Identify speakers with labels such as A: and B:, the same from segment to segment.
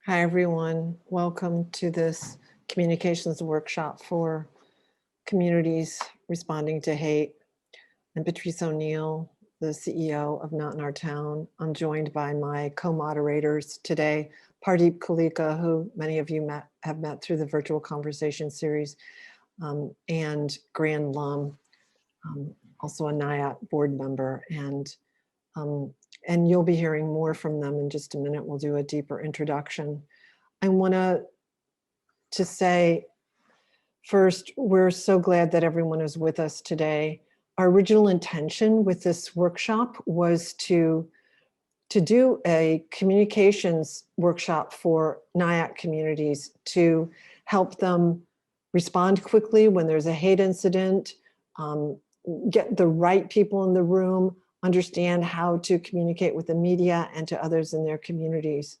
A: Hi, everyone. Welcome to this communications workshop for communities responding to hate. I'm Patrice O'Neill, the CEO of Not in Our Town. I'm joined by my co-moderators today, Pardeep Kalika, who many of you have met through the virtual conversation series, and Gran Lum, also a NIAT board member. And you'll be hearing more from them in just a minute. We'll do a deeper introduction. I want to say first, we're so glad that everyone is with us today. Our original intention with this workshop was to do a communications workshop for NIAC communities to help them respond quickly when there's a hate incident, get the right people in the room, understand how to communicate with the media and to others in their communities.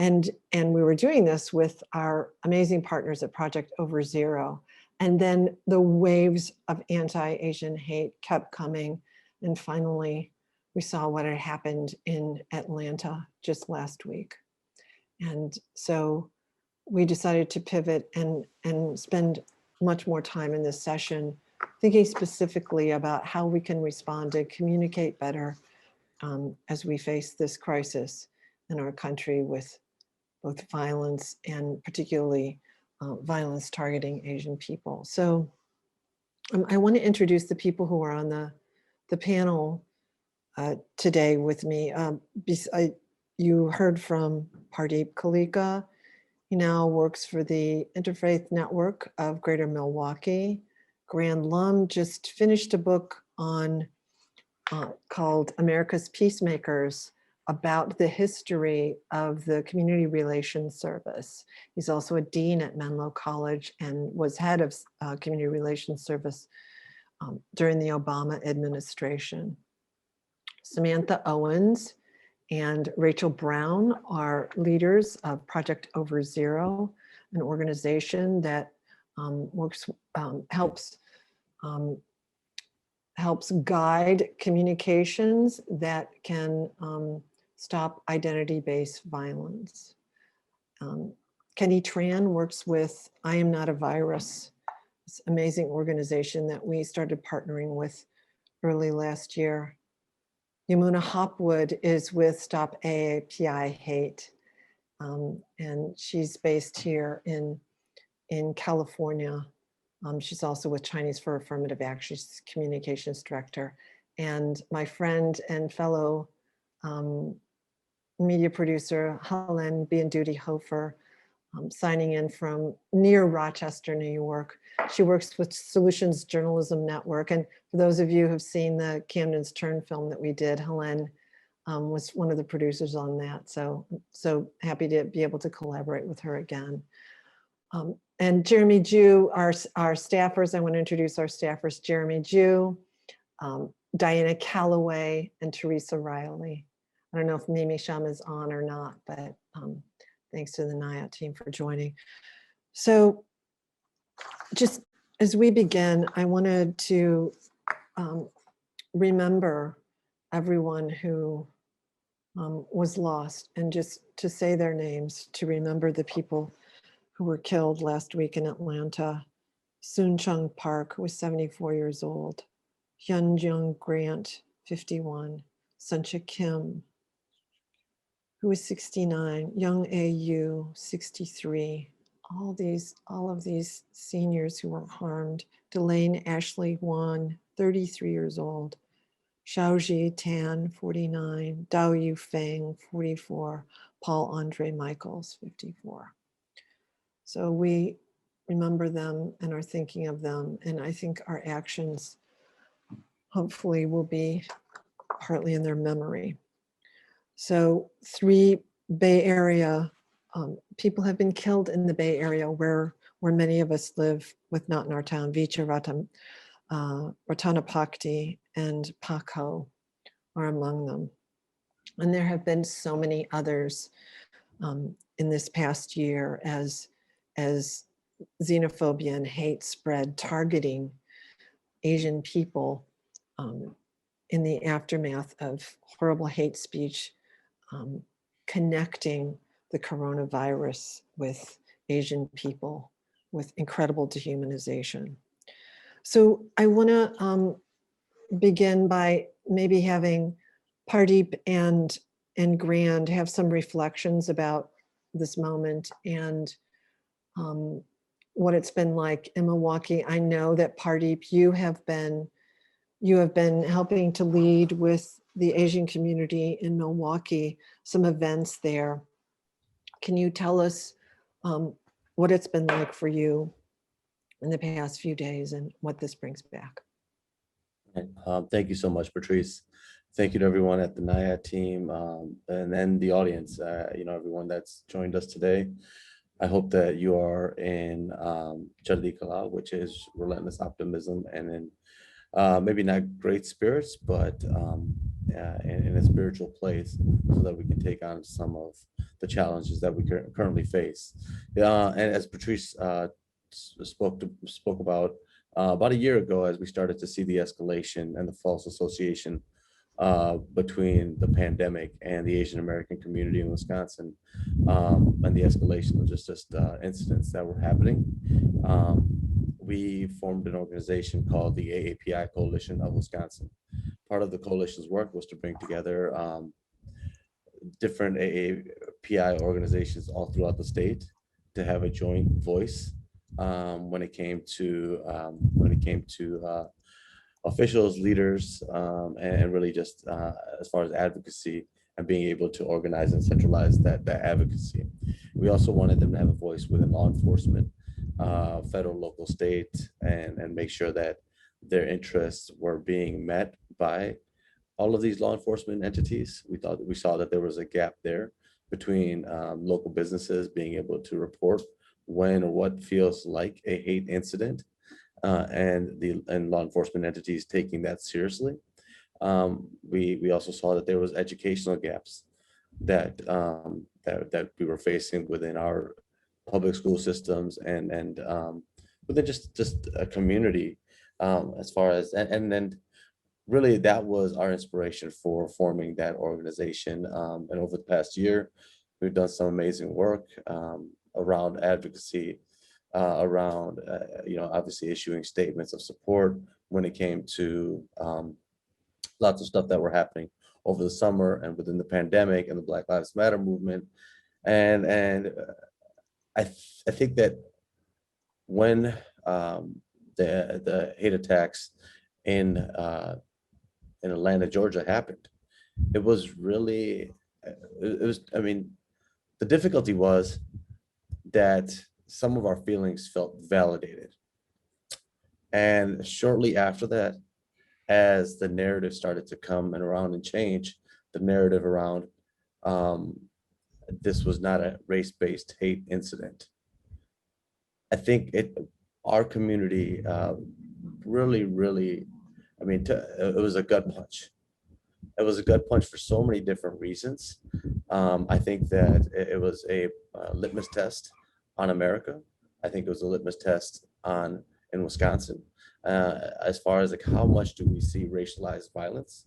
A: And we were doing this with our amazing partners at Project Over Zero. And then the waves of anti-Asian hate kept coming. And finally, we saw what had happened in Atlanta just last week. And so we decided to pivot and spend much more time in this session thinking specifically about how we can respond and communicate better as we face this crisis in our country with both violence and particularly violence targeting Asian people. So I want to introduce the people who are on the panel today with me. You heard from Pardeep Kalika. He now works for the Interfaith Network of Greater Milwaukee. Gran Lum just finished a book on called America's Peacemakers, about the history of the Community Relations Service. He's also a dean at Menlo College and was head of Community Relations Service during the Obama administration. Samantha Owens and Rachel Brown are leaders of Project Over Zero, an organization that helps guide communications that can stop identity-based violence. Kenny Tran works with I Am Not a Virus, this amazing organization that we started partnering with early last year. Yamuna Hopwood is with Stop AAPI Hate, and she's based here in California. She's also with Chinese for Affirmative Action. She's communications director. And my friend and fellow media producer, Helen Bianduti Hofer, signing in from near Rochester, New York. She works with Solutions Journalism Network. And for those of you who've seen the Camden's Turn film that we did, Helen was one of the producers on that. So happy to be able to collaborate with her again. And Jeremy Jew, our staffers, I want to introduce our staffers, Jeremy Jew, Diana Calloway, and Teresa Riley. I don't know if Mimi Shum is on or not, but thanks to the NIAT team for joining. So just as we begin, I wanted to remember everyone who was lost, and just to say their names, to remember the people who were killed last week in Atlanta. Soon Chung Park, who was 74 years old. Hyun Jung Grant, 51. Suncha Kim, who was 69. Young A.U., 63. All of these seniors who were harmed. Delane Ashley Wan, 33 years old. Xiaoji Tan, 49. Dao Yu Feng, 44. Paul Andre Michaels, 54. So we remember them and are thinking of them. And I think our actions hopefully will be partly in their memory. So 3 Bay Area people have been killed in the Bay Area where many of us live with Not in Our Town. Vicha Ratanapakdi and Paco are among them. And there have been so many others in this past year as xenophobia and hate spread, targeting Asian people in the aftermath of horrible hate speech, connecting the coronavirus with Asian people with incredible dehumanization. So I want to begin by maybe having Pardeep and Grand have some reflections about this moment and what it's been like in Milwaukee. I know that Pardeep, you have been helping to lead with the Asian community in Milwaukee, some events there. Can you tell us what it's been like for you in the past few days and what this brings back?
B: Thank you so much, Patrice. Thank you to everyone at the NIAD team and then the audience, everyone that's joined us today. I hope that you are in Chardi Kala, which is relentless optimism, and in maybe not great spirits, but in a spiritual place so that we can take on some of the challenges that we currently face. And as Patrice spoke about a year ago, as we started to see the escalation and the false association between the pandemic and the Asian American community in Wisconsin, and the escalation of just incidents that were happening. We formed an organization called the AAPI Coalition of Wisconsin. Part of the coalition's work was to bring together different AAPI organizations all throughout the state to have a joint voice when it came to officials, leaders, and really just as far as advocacy and being able to organize and centralize that advocacy. We also wanted them to have a voice within law enforcement, federal, local, state, and make sure that their interests were being met by all of these law enforcement entities. We saw that there was a gap there between local businesses being able to report when or what feels like a hate incident, and law enforcement entities taking that seriously. We also saw that there was educational gaps that that we were facing within our public school systems and within just a community, as far as and then really that was our inspiration for forming that organization. And over the past year, we've done some amazing work around advocacy, around obviously issuing statements of support when it came to lots of stuff that were happening over the summer and within the pandemic and the Black Lives Matter movement. And I think that when the hate attacks in Atlanta, Georgia happened, it was really it was I mean, the difficulty was that some of our feelings felt validated. And shortly after that, as the narrative started to come and around and change, the narrative around this was not a race-based hate incident. I think our community really, it was a gut punch. It was a gut punch for so many different reasons. I think that it was a litmus test on America. I think it was a litmus test in Wisconsin, as far as like how much do we see racialized violence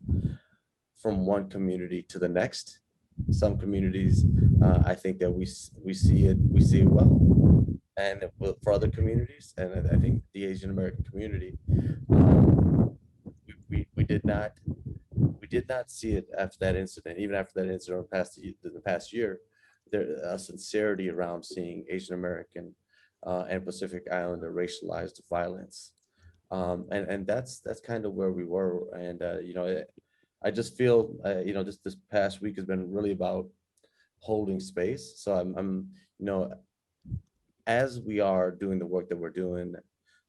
B: from one community to the next. Some communities, I think that we see it well, and for other communities, and I think the Asian American community, we did not see it after that incident. Even after that incident in the past year, there a sincerity around seeing Asian American and Pacific Islander racialized violence, and that's kind of where we were. And I just feel this past week has been really about holding space. So I'm as we are doing the work that we're doing,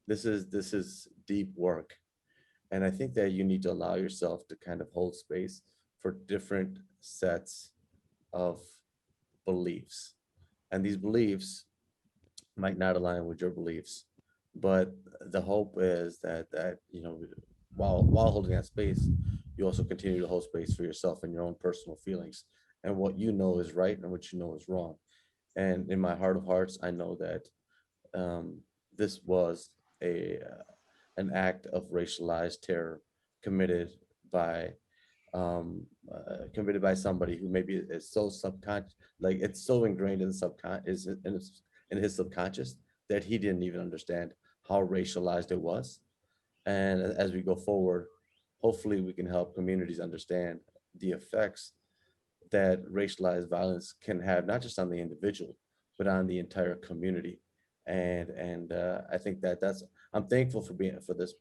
B: this is deep work. And I think that you need to allow yourself to kind of hold space for different sets of beliefs. And these beliefs might not align with your beliefs, but the hope is that while holding that space, you also continue to hold space for yourself and your own personal feelings and what you know is right and what you know is wrong. And in my heart of hearts, I know that this was a an act of racialized terror committed by committed by somebody who maybe is so subconscious, like it's so ingrained in the in his subconscious that he didn't even understand how racialized it was. And as we go forward, hopefully we can help communities understand the effects that racialized violence can have, not just on the individual, but on the entire community. And I think that that's I'm thankful for being for this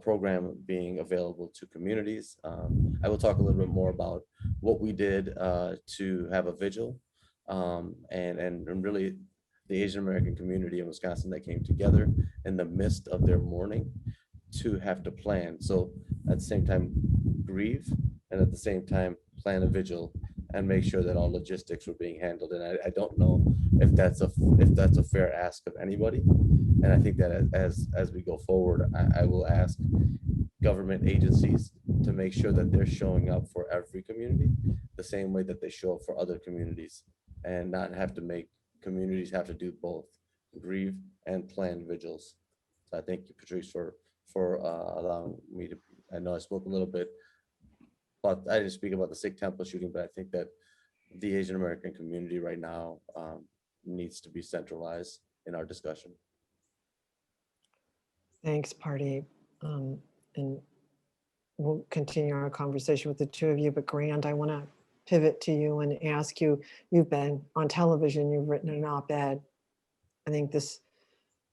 B: program being available to communities. I will talk a little bit more about what we did to have a vigil, and really the Asian American community in Wisconsin that came together in the midst of their mourning to have to plan. So at the same time, grieve, and at the same time, plan a vigil and make sure that all logistics were being handled. And I don't know if that's a fair ask of anybody. And I think that as we go forward, I will ask government agencies to make sure that they're showing up for every community the same way that they show up for other communities, and not have to make communities have to do both, grieve and plan vigils. So I thank you, Patrice, for allowing me to. I know I spoke a little bit, but I didn't speak about the Sikh temple shooting, but I think that the Asian American community right now needs to be centralized in our discussion.
A: Thanks, Pardeep. And we'll continue our conversation with the two of you, but Grant, I want to pivot to you and ask you, you've been on television, you've written an op-ed. I think this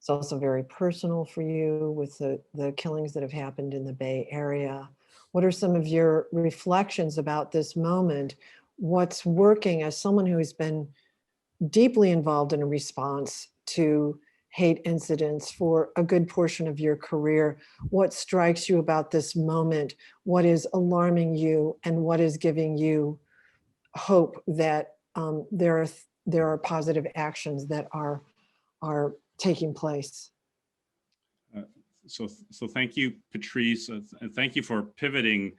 A: is also very personal for you with the killings that have happened in the Bay Area. What are some of your reflections about this moment? What's working as someone who has been deeply involved in a response to hate incidents for a good portion of your career? What strikes you about this moment? What is alarming you, and what is giving you hope that there are positive actions that are taking place?
C: So thank you, Patrice, and thank you for pivoting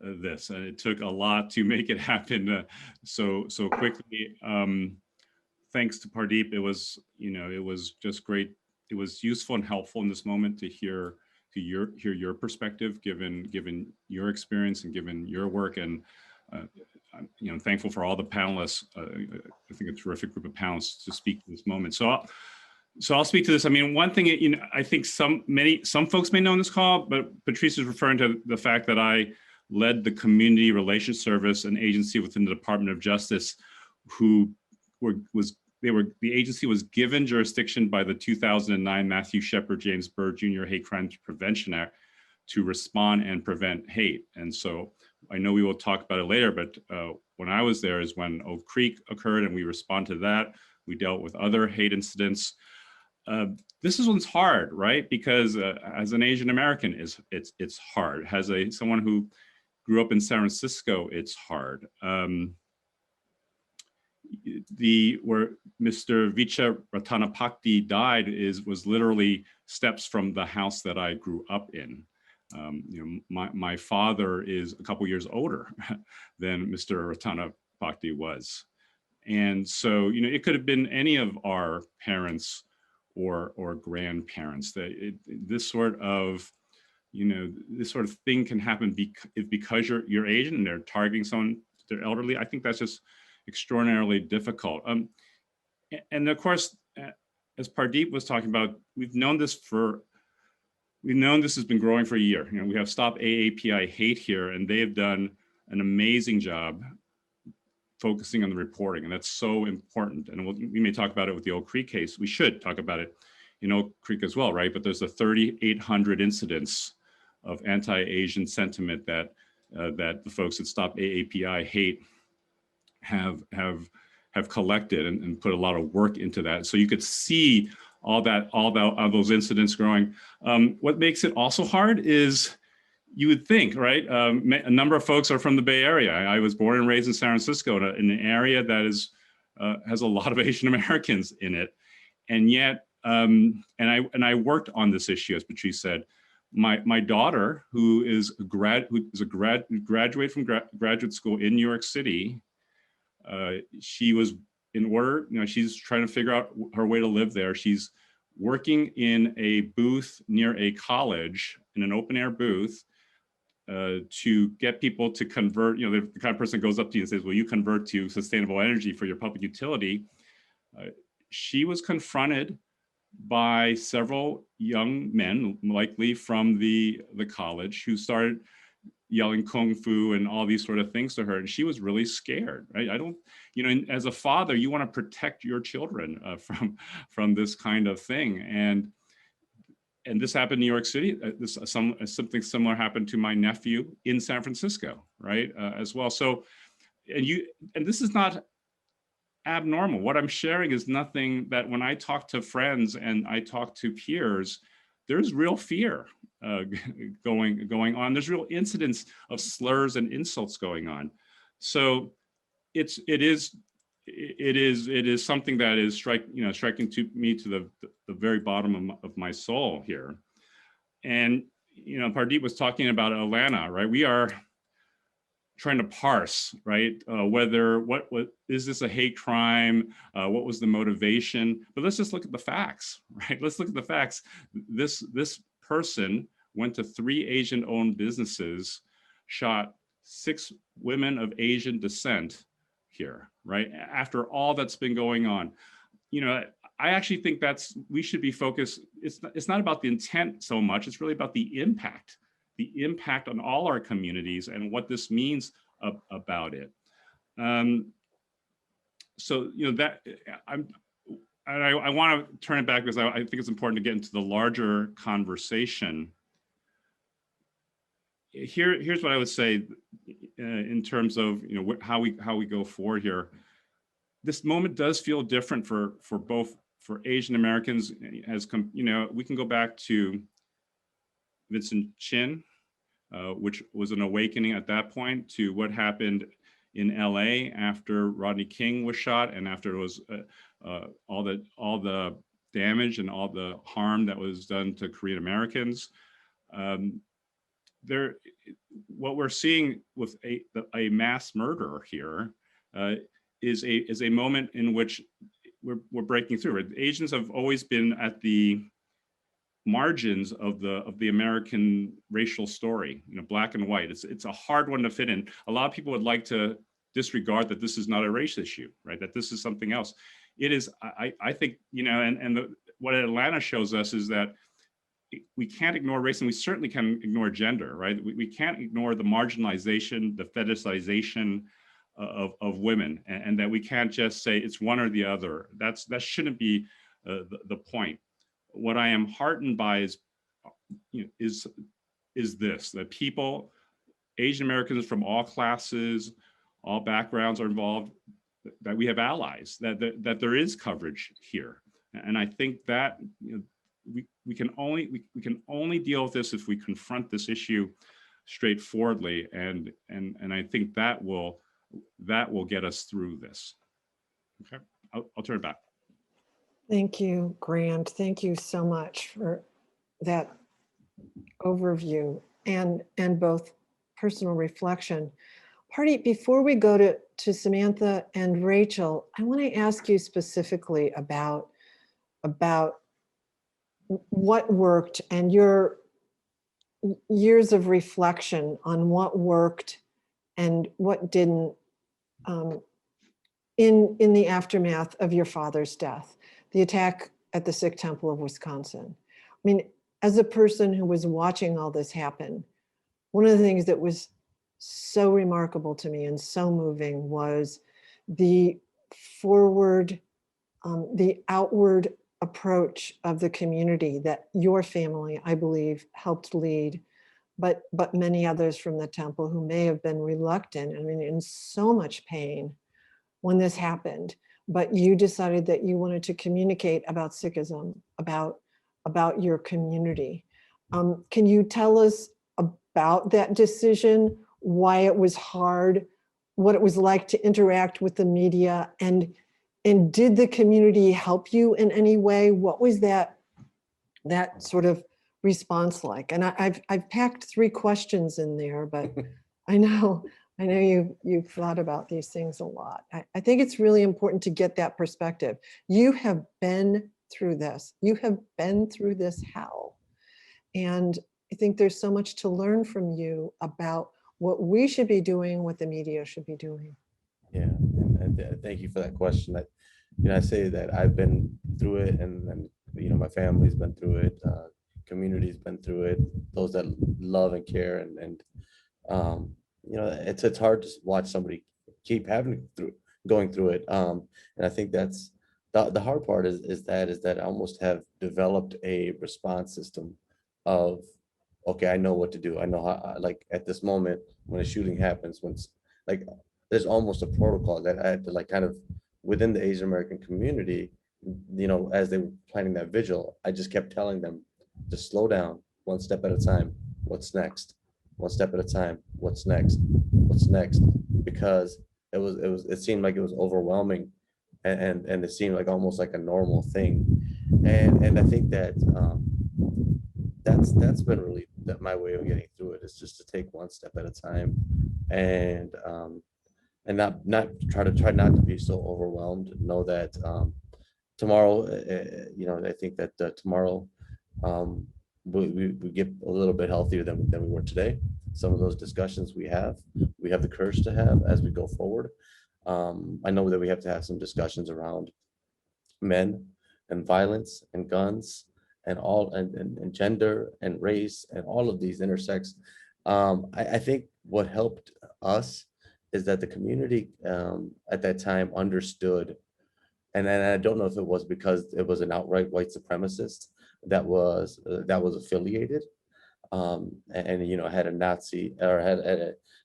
C: this. It took a lot to make it happen so quickly. Thanks to Pardeep, it was just great. It was useful and helpful in this moment to hear your perspective, given your experience and given your work. And I'm thankful for all the panelists. I think a terrific group of panelists to speak to this moment. So I'll speak to this. I mean, one thing, I think some folks may know on this call, but Patrice is referring to the fact that I led the Community Relations Service, an agency within the Department of Justice, the agency was given jurisdiction by the 2009 Matthew Shepard James Byrd Jr. Hate Crimes Prevention Act to respond and prevent hate. And so I know we will talk about it later, but when I was there is when Oak Creek occurred, and we responded to that. We dealt with other hate incidents. This one's hard, right? Because as an Asian American, it's hard. As someone who grew up in San Francisco, it's hard. Where Mr. Vicha Ratanapakdi died was literally steps from the house that I grew up in. My father is a couple years older than Mr. Ratanapakdi was. And so, it could have been any of our parents or grandparents. This sort of thing can happen because you're Asian and they're targeting someone, they're elderly. I think that's just extraordinarily difficult. And of course, as Pardeep was talking about, we've known this has been growing for a year. We have Stop AAPI Hate here, and they have done an amazing job focusing on the reporting, and that's so important. And we may talk about it with the Oak Creek case. We should talk about it in Oak Creek as well, right? But there's a 3,800 incidents of anti-Asian sentiment that the folks at Stop AAPI Hate have collected and put a lot of work into that. So you could see all those incidents growing. What makes it also hard is, you would think, right? A number of folks are from the Bay Area. I was born and raised in San Francisco, in an area that has a lot of Asian Americans in it, and yet, and I worked on this issue, as Patrice said. My daughter, who is a graduate from graduate school in New York City, she was she's trying to figure out her way to live there. She's working in a booth near a college, in an open air booth, to get people to convert, the kind of person goes up to you and says, "Will you convert to sustainable energy for your public utility?" She was confronted by several young men, likely from the college, who started yelling kung fu and all these sort of things to her, and she was really scared. Right? I don't, and as a father, you want to protect your children from this kind of thing, and this happened in New York City. Something similar happened to my nephew in San Francisco, right, as well. So, and this is not abnormal. What I'm sharing is nothing that, when I talk to friends and I talk to peers, there's real fear going on. There's real incidents of slurs and insults going on. So it is something that is striking to me to the very bottom of my soul here. And Pardeep was talking about Atlanta, right? We are trying to parse, right? Whether what is this a hate crime? What was the motivation? But let's just look at the facts, right? Let's look at the facts. This person went to 3 Asian-owned businesses, shot 6 women of Asian descent here, right? After all that's been going on, I actually think we should be focused. It's not about the intent so much. It's really about the impact on all our communities and what this means about it. So that I want to turn it back, because I think it's important to get into the larger conversation. Here's what I would say in terms of how we go forward here. This moment does feel different for Asian Americans. We can go back to Vincent Chin, which was an awakening at that point, to what happened in LA after Rodney King was shot, and after it was all the damage and all the harm that was done to Korean Americans. What we're seeing with a mass murder here is a moment in which we're breaking through. Asians have always been at the margins of the American racial story, black and white. It's a hard one to fit in. A lot of people would like to disregard that this is not a race issue, right? That this is something else. It is. I think what Atlanta shows us is that we can't ignore race, and we certainly can ignore gender, right? We can't ignore the marginalization, the fetishization of women, and that we can't just say it's one or the other. That shouldn't be the point. What I am heartened by is this: that people, Asian Americans from all classes, all backgrounds are involved, that we have allies, that there is coverage here. And I think that we can only deal with this if we confront this issue straightforwardly, and I think that will get us through this. Okay, I'll turn it back.
A: Thank you, Grant. Thank you so much for that overview and both personal reflection. Pardeep, before we go to Samantha and Rachel, I want to ask you specifically about what worked and your years of reflection on what worked and what didn't in the aftermath of your father's death, the attack at the Sikh Temple of Wisconsin. I mean, as a person who was watching all this happen, one of the things that was so remarkable to me and so moving was the outward approach of the community that your family, I believe, helped lead, but many others from the temple who may have been reluctant, I mean, in so much pain when this happened, but you decided that you wanted to communicate about Sikhism, about your community. Can you tell us about that decision, why it was hard, what it was like to interact with the media, and did the community help you in any way? What was that sort of response like? And I've packed 3 questions in there, but I know you've thought about these things a lot. I think it's really important to get that perspective. You have been through this. You have been through this hell. And I think there's so much to learn from you about what we should be doing, what the media should be doing.
B: Yeah, and thank you for that question. That, I say that I've been through it, and my family's been through it, community's been through it. Those that love and care, and it's hard to watch somebody keep going through it. And I think that's the hard part is that I almost have developed a response system of, okay, I know what to do. I know how, like at this moment when a shooting happens, like there's almost a protocol that I had to like kind of within the Asian American community, as they were planning that vigil, I just kept telling them to slow down, one step at a time. What's next? One step at a time. What's next? What's next? Because it seemed like it was overwhelming, and it seemed like almost like a normal thing, and I think that that's been really my way of getting through it, is just to take one step at a time, and not try not to be so overwhelmed. Know that tomorrow, I think that tomorrow we get a little bit healthier than we were today. Some of those discussions we have the courage to have as we go forward. I know that we have to have some discussions around men and violence and guns and all and gender and race and all of these intersects. I think what helped us is that the community at that time understood, and I don't know if it was because it was an outright white supremacist that was affiliated, and had a Nazi or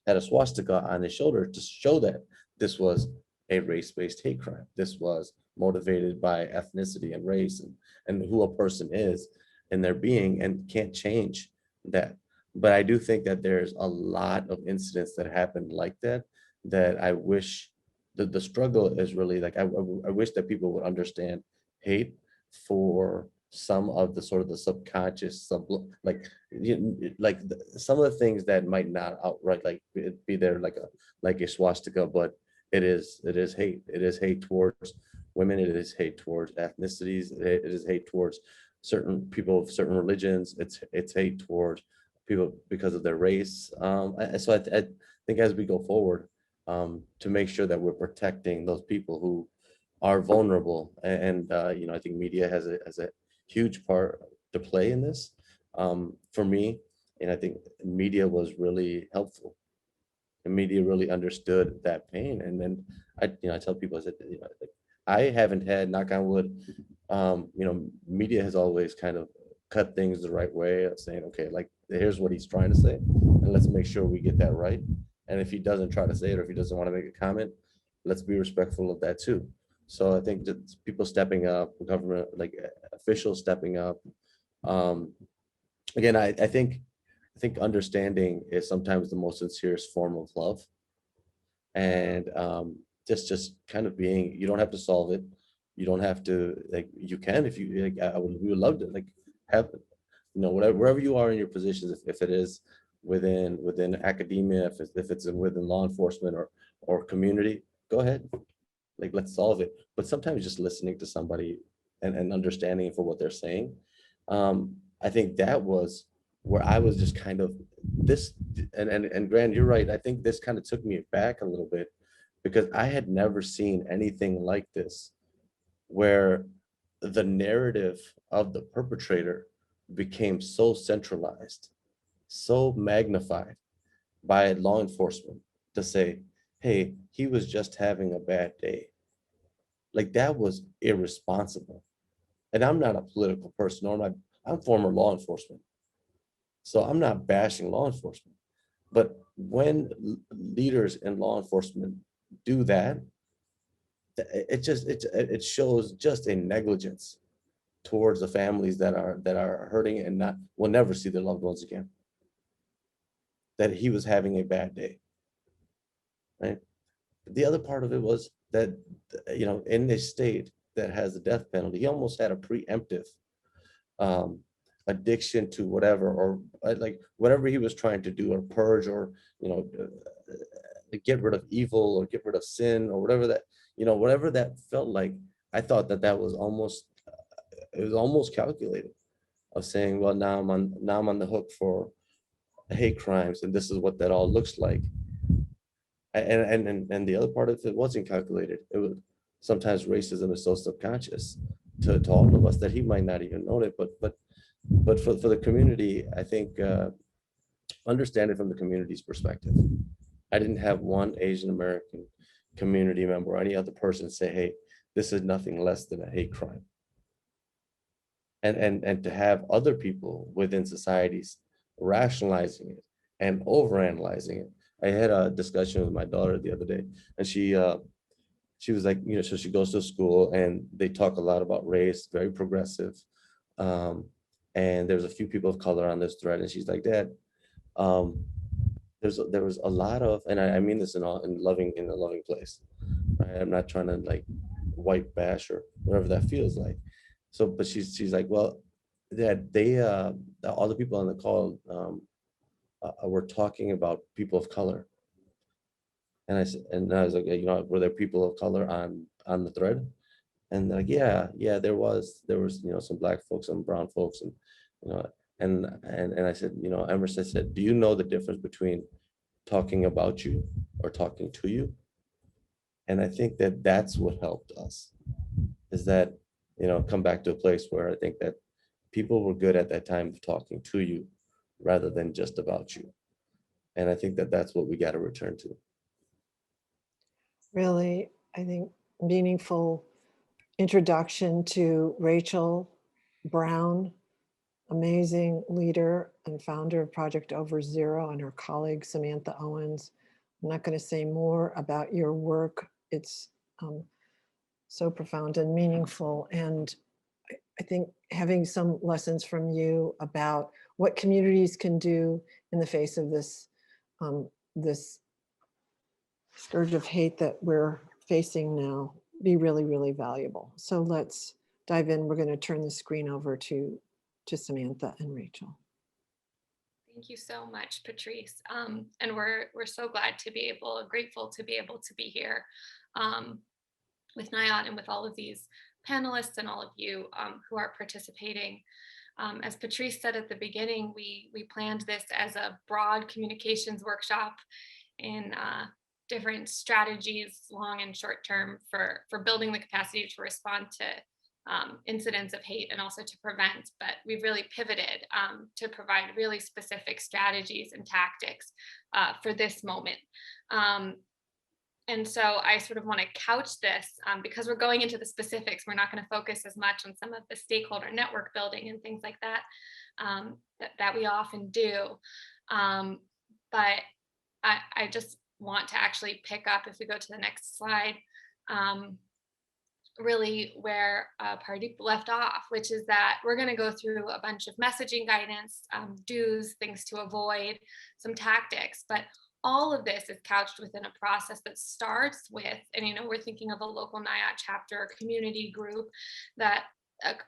B: had a swastika on his shoulder to show that this was a race-based hate crime. This was motivated by ethnicity and race and who a person is in their being, and can't change that. But I do think that there's a lot of incidents that happened like that I wish the struggle is really like, I wish that people would understand hate for some of the sort of the subconscious some of the things that might not outright like be there like a swastika, but it is hate. It is hate towards women. It is hate towards ethnicities. It is hate towards certain people of certain religions. It's hate towards people because of their race. So I think as we go forward, to make sure that we're protecting those people who are vulnerable, and I think media has a huge part to play in this, for me. And I think media was really helpful, and media really understood that pain. And then I tell people, I said, like, I haven't had, knock on wood, media has always kind of cut things the right way of saying, okay, like here's what he's trying to say, and let's make sure we get that right. And if he doesn't try to say it, or if he doesn't want to make a comment, let's be respectful of that too. So I think that people stepping up, government, like officials stepping up. Again, I think understanding is sometimes the most sincerest form of love, and just kind of being. You don't have to solve it. You don't have to, like, you can if you like. We would love to like have, whatever, wherever you are in your positions, if it is within academia, if it's within law enforcement or community, go ahead, like let's solve it. But sometimes just listening to somebody and understanding for what they're saying, I think that was where I was just kind of this, and Grant, you're right. I think this kind of took me back a little bit, because I had never seen anything like this, where the narrative of the perpetrator became so centralized, so magnified by law enforcement to say, hey, he was just having a bad day. Like, that was irresponsible. And I'm not a political person, or I'm former law enforcement. So I'm not bashing law enforcement. But when leaders in law enforcement do that, it shows just a negligence towards the families that are hurting and will never see their loved ones again. That he was having a bad day, right? The other part of it was that, in a state that has the death penalty, he almost had a preemptive addiction to whatever, or like whatever he was trying to do, or purge, or get rid of evil, or get rid of sin, or whatever that felt like. I thought that was almost, it was almost calculated. of saying, well, now I'm on the hook for hate crimes, and this is what that all looks like. And the other part of it wasn't calculated. It was sometimes racism is so subconscious to all of us that he might not even know it. But for the community, I think understand it from the community's perspective. I didn't have one Asian American community member or any other person say, hey, this is nothing less than a hate crime. And to have other people within societies rationalizing it and overanalyzing it. I had a discussion with my daughter the other day, and she was like, so she goes to school and they talk a lot about race, very progressive. Um, and there's a few people of color on this thread, and she's like, Dad, um, there was a lot of, and I mean this in a loving place. Right? I'm not trying to like white bash or whatever that feels like. So, but she's like, well, that they all the people on the call were talking about people of color, and I was like, were there people of color on the thread? And they're like, yeah, there was some black folks, some brown folks, and you know, and I said, Emerson said, do you know the difference between talking about you or talking to you? And I think that that's what helped us, is that come back to a place where I think that people were good at that time of talking to you rather than just about you. And I think that that's what we got to return to.
A: Really, I think, meaningful introduction to Rachel Brown, amazing leader and founder of Project Over Zero, and her colleague Samantha Owens. I'm not going to say more about your work. It's so profound and meaningful. And I think having some lessons from you about what communities can do in the face of this scourge of hate that we're facing now be really, really valuable. So let's dive in. We're going to turn the screen over to Samantha and Rachel.
D: Thank you so much, Patrice. And we're so glad to be grateful to be able to be here with NIOT and with all of these panelists and all of you who are participating. As Patrice said at the beginning, we planned this as a broad communications workshop in different strategies, long and short term, for building the capacity to respond to incidents of hate and also to prevent. But we've really pivoted to provide really specific strategies and tactics for this moment. And so I sort of want to couch this because we're going into the specifics. We're not going to focus as much on some of the stakeholder network building and things like that that we often do. But I just want to actually pick up, if we go to the next slide, really where Pardeep left off, which is that we're going to go through a bunch of messaging guidance, do's, things to avoid, some tactics, but all of this is couched within a process that starts with, and we're thinking of a local NIOT chapter, a community group, that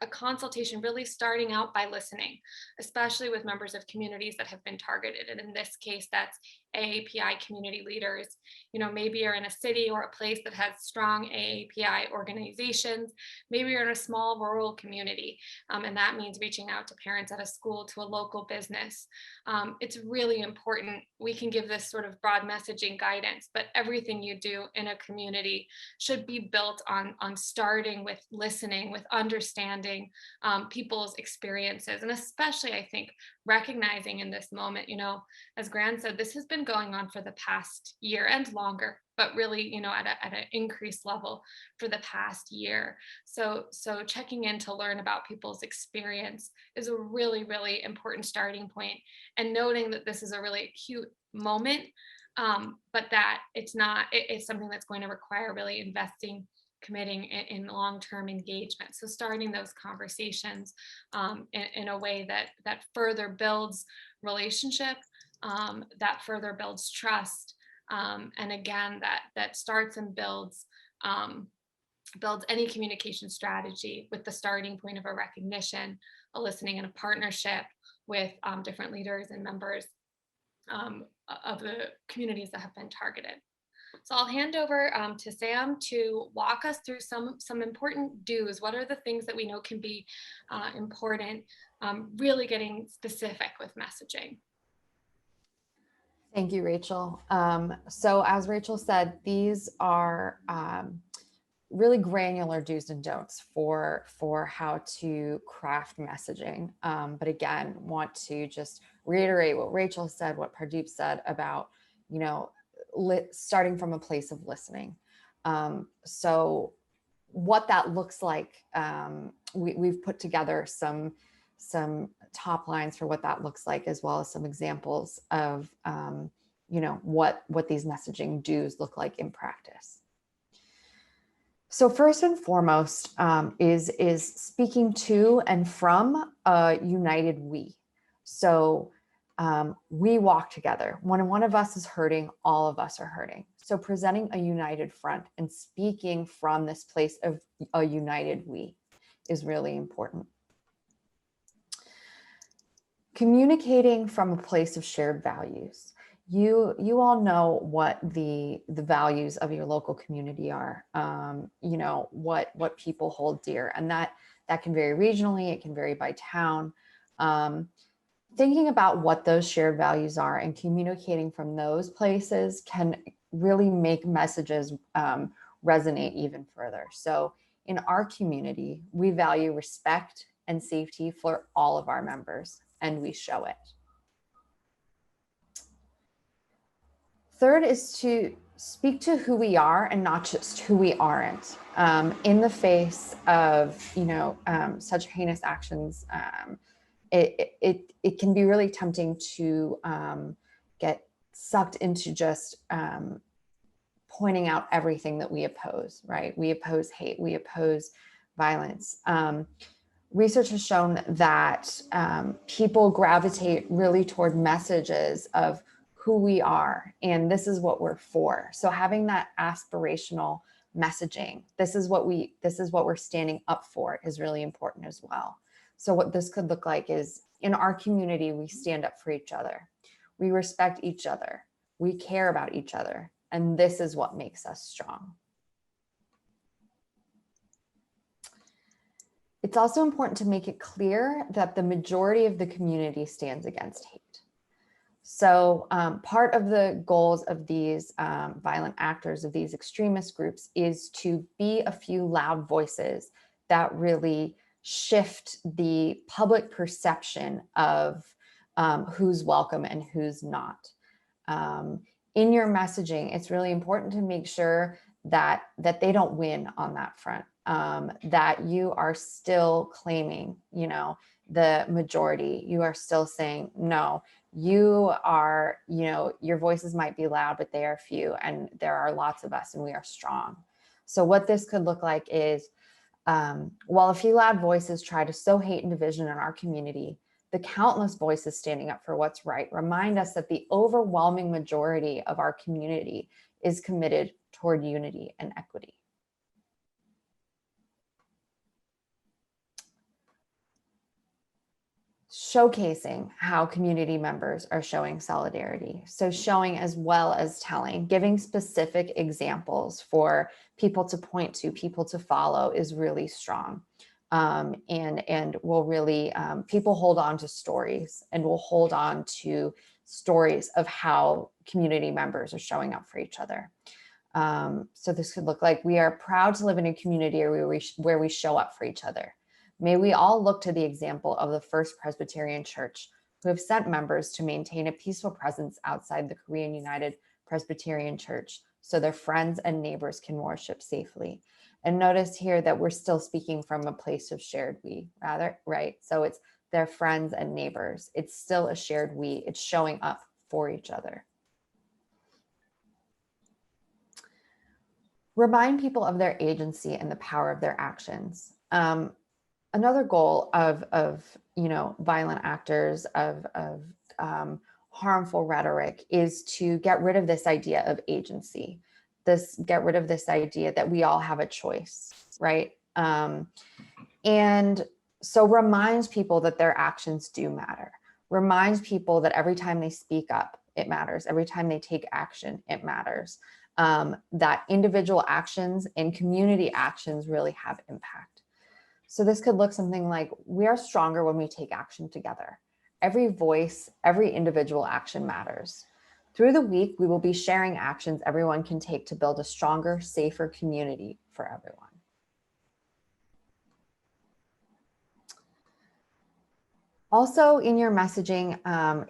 D: a consultation really starting out by listening, especially with members of communities that have been targeted. And in this case, that's AAPI community leaders. Maybe you're in a city or a place that has strong AAPI organizations. Maybe you're in a small rural community, and that means reaching out to parents at a school, to a local business. It's really important. We can give this sort of broad messaging guidance, but everything you do in a community should be built on starting with listening, with understanding people's experiences, and especially, I think, recognizing in this moment, as Gran said, this has been going on for the past year and longer, but really, at an increased level for the past year. So checking in to learn about people's experience is a really, really important starting point, and noting that this is a really acute moment, but that it's something that's going to require really committing in long-term engagement. So starting those conversations in a way that further builds relationship, that further builds trust, and again, that starts and builds any communication strategy with the starting point of a recognition, a listening, and a partnership with different leaders and members of the communities that have been targeted. So I'll hand over to Sam to walk us through some important do's. What are the things that we know can be important really getting specific with messaging.
E: Thank you, Rachel. So as Rachel said, these are really granular do's and don'ts for how to craft messaging. But again, want to just reiterate what Rachel said, what Pardeep said about, you know, starting from a place of listening. So what that looks like, we've put together some top lines for what that looks like, as well as some examples of, you know, what these messaging do's look like in practice. So first and foremost is speaking to and from a united we. So we walk together. When one of us is hurting, all of us are hurting. So presenting a united front and speaking from this place of a united we is really important. Communicating from a place of shared values. You all know what the values of your local community are. You know what people hold dear, and that can vary regionally. It can vary by town. Thinking about what those shared values are and communicating from those places can really make messages resonate even further. So in our community, we value respect and safety for all of our members, and we show it. Third is to speak to who we are and not just who we aren't. In the face of, you know, such heinous actions, it can be really tempting to get sucked into just pointing out everything that we oppose, right? We oppose hate, we oppose violence. Research has shown that people gravitate really toward messages of who we are, and this is what we're for. So having that aspirational messaging, this is what we're standing up for, is really important as well. So what this could look like is, in our community, we stand up for each other. We respect each other. We care about each other. And this is what makes us strong. It's also important to make it clear that the majority of the community stands against hate. So part of the goals of these violent actors, of these extremist groups, is to be a few loud voices that really shift the public perception of who's welcome and who's not. In your messaging, it's really important to make sure that they don't win on that front, that you are still claiming, you know, the majority. You are still saying, no, you are, you know, your voices might be loud, but they are few, and there are lots of us, and we are strong. So what this could look like is, while a few loud voices try to sow hate and division in our community, the countless voices standing up for what's right remind us that the overwhelming majority of our community is committed toward unity and equity. Showcasing how community members are showing solidarity. So showing as well as telling, giving specific examples for people to point to, people to follow, is really strong. And will really, people hold on to stories, and will hold on to stories of how community members are showing up for each other. So this could look like, we are proud to live in a community where we show up for each other. May we all look to the example of the First Presbyterian Church, who have sent members to maintain a peaceful presence outside the Korean United Presbyterian Church, so their friends and neighbors can worship safely. And notice here that we're still speaking from a place of shared we, rather, right? So it's their friends and neighbors. It's still a shared we. It's showing up for each other. Remind people of their agency and the power of their actions. Another goal of you know, violent actors, of harmful rhetoric, is to get rid of this idea of agency. Get rid of this idea that we all have a choice, right? And so reminds people that their actions do matter. Reminds people that every time they speak up, it matters. Every time they take action, it matters. That individual actions and community actions really have impact. So this could look something like, we are stronger when we take action together. Every voice, every individual action matters. Through the week, we will be sharing actions everyone can take to build a stronger, safer community for everyone. Also, in your messaging,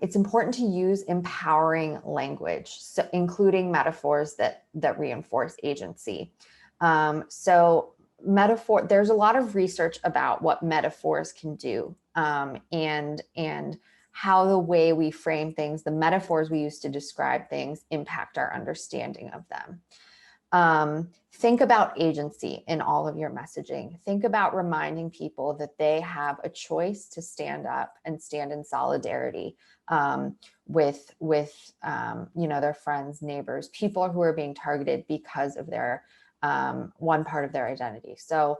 E: it's important to use empowering language, so including metaphors that reinforce agency. There's a lot of research about what metaphors can do, and how the way we frame things, the metaphors we use to describe things, impact our understanding of them. Think about agency in all of your messaging. Think about reminding people that they have a choice to stand up and stand in solidarity with their friends, neighbors, people who are being targeted because of their one part of their identity. So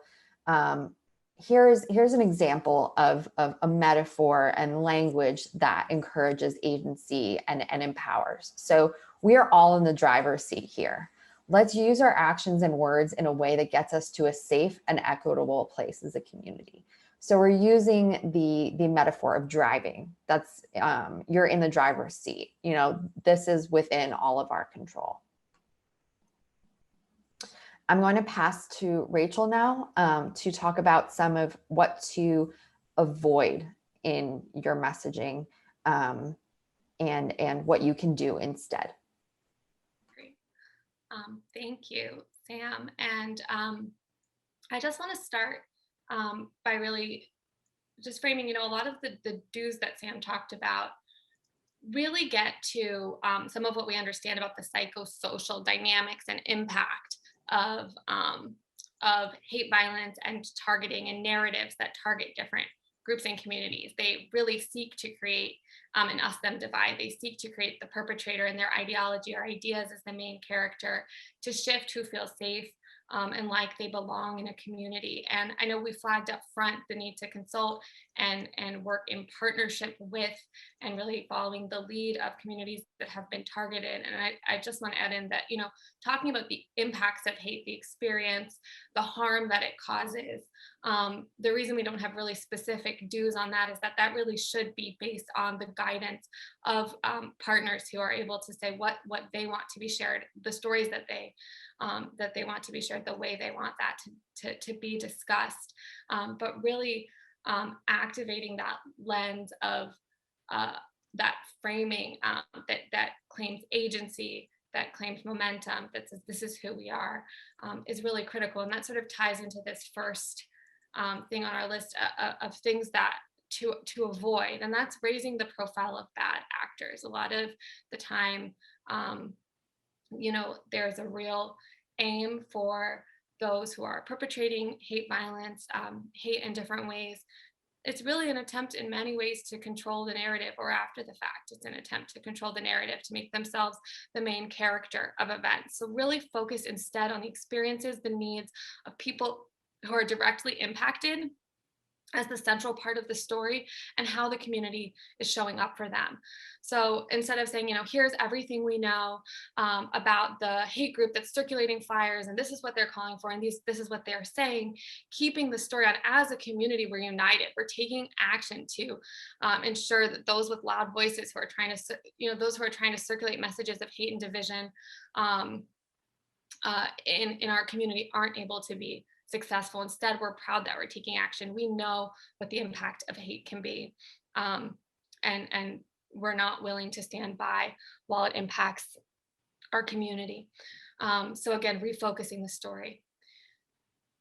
E: here's an example of a metaphor and language that encourages agency and empowers. So we are all in the driver's seat here. Let's use our actions and words in a way that gets us to a safe and equitable place as a community. So we're using the metaphor of driving. That's you're in the driver's seat. This is within all of our control. I'm going to pass to Rachel now to talk about some of what to avoid in your messaging and what you can do instead.
D: Thank you, Sam. And I just want to start by really just framing, a lot of the do's that Sam talked about really get to some of what we understand about the psychosocial dynamics and impact of hate violence and targeting and narratives that target different groups and communities. They really seek to create an us-them divide. They seek to create the perpetrator and their ideology or ideas as the main character to shift who feels safe and like they belong in a community. And I know we flagged up front the need to consult and work in partnership with and really following the lead of communities that have been targeted. And I just want to add in that, talking about the impacts of hate, the experience, the harm that it causes, the reason we don't have really specific do's on that is that really should be based on the guidance of partners who are able to say what they want to be shared, the stories that they want to be shared, the way they want that to be discussed, but really activating that lens of that framing that claims agency, that claims momentum, that says this is who we are, is really critical. And that sort of ties into this first thing on our list of things that to avoid, and that's raising the profile of bad actors. A lot of the time, there's a real aim for those who are perpetrating hate violence, hate in different ways. It's really an attempt in many ways to control the narrative, or after the fact, it's an attempt to control the narrative, to make themselves the main character of events. So really focus instead on the experiences, the needs of people who are directly impacted as the central part of the story, and how the community is showing up for them. So instead of saying, here's everything we know about the hate group that's circulating flyers, and this is what they're calling for, and this is what they're saying, keeping the story on, as a community, we're united. We're taking action to ensure that those with loud voices who are trying to, those who are trying to circulate messages of hate and division in our community aren't able to be successful. Instead, we're proud that we're taking action. We know what the impact of hate can be, and we're not willing to stand by while it impacts our community. So again, refocusing the story.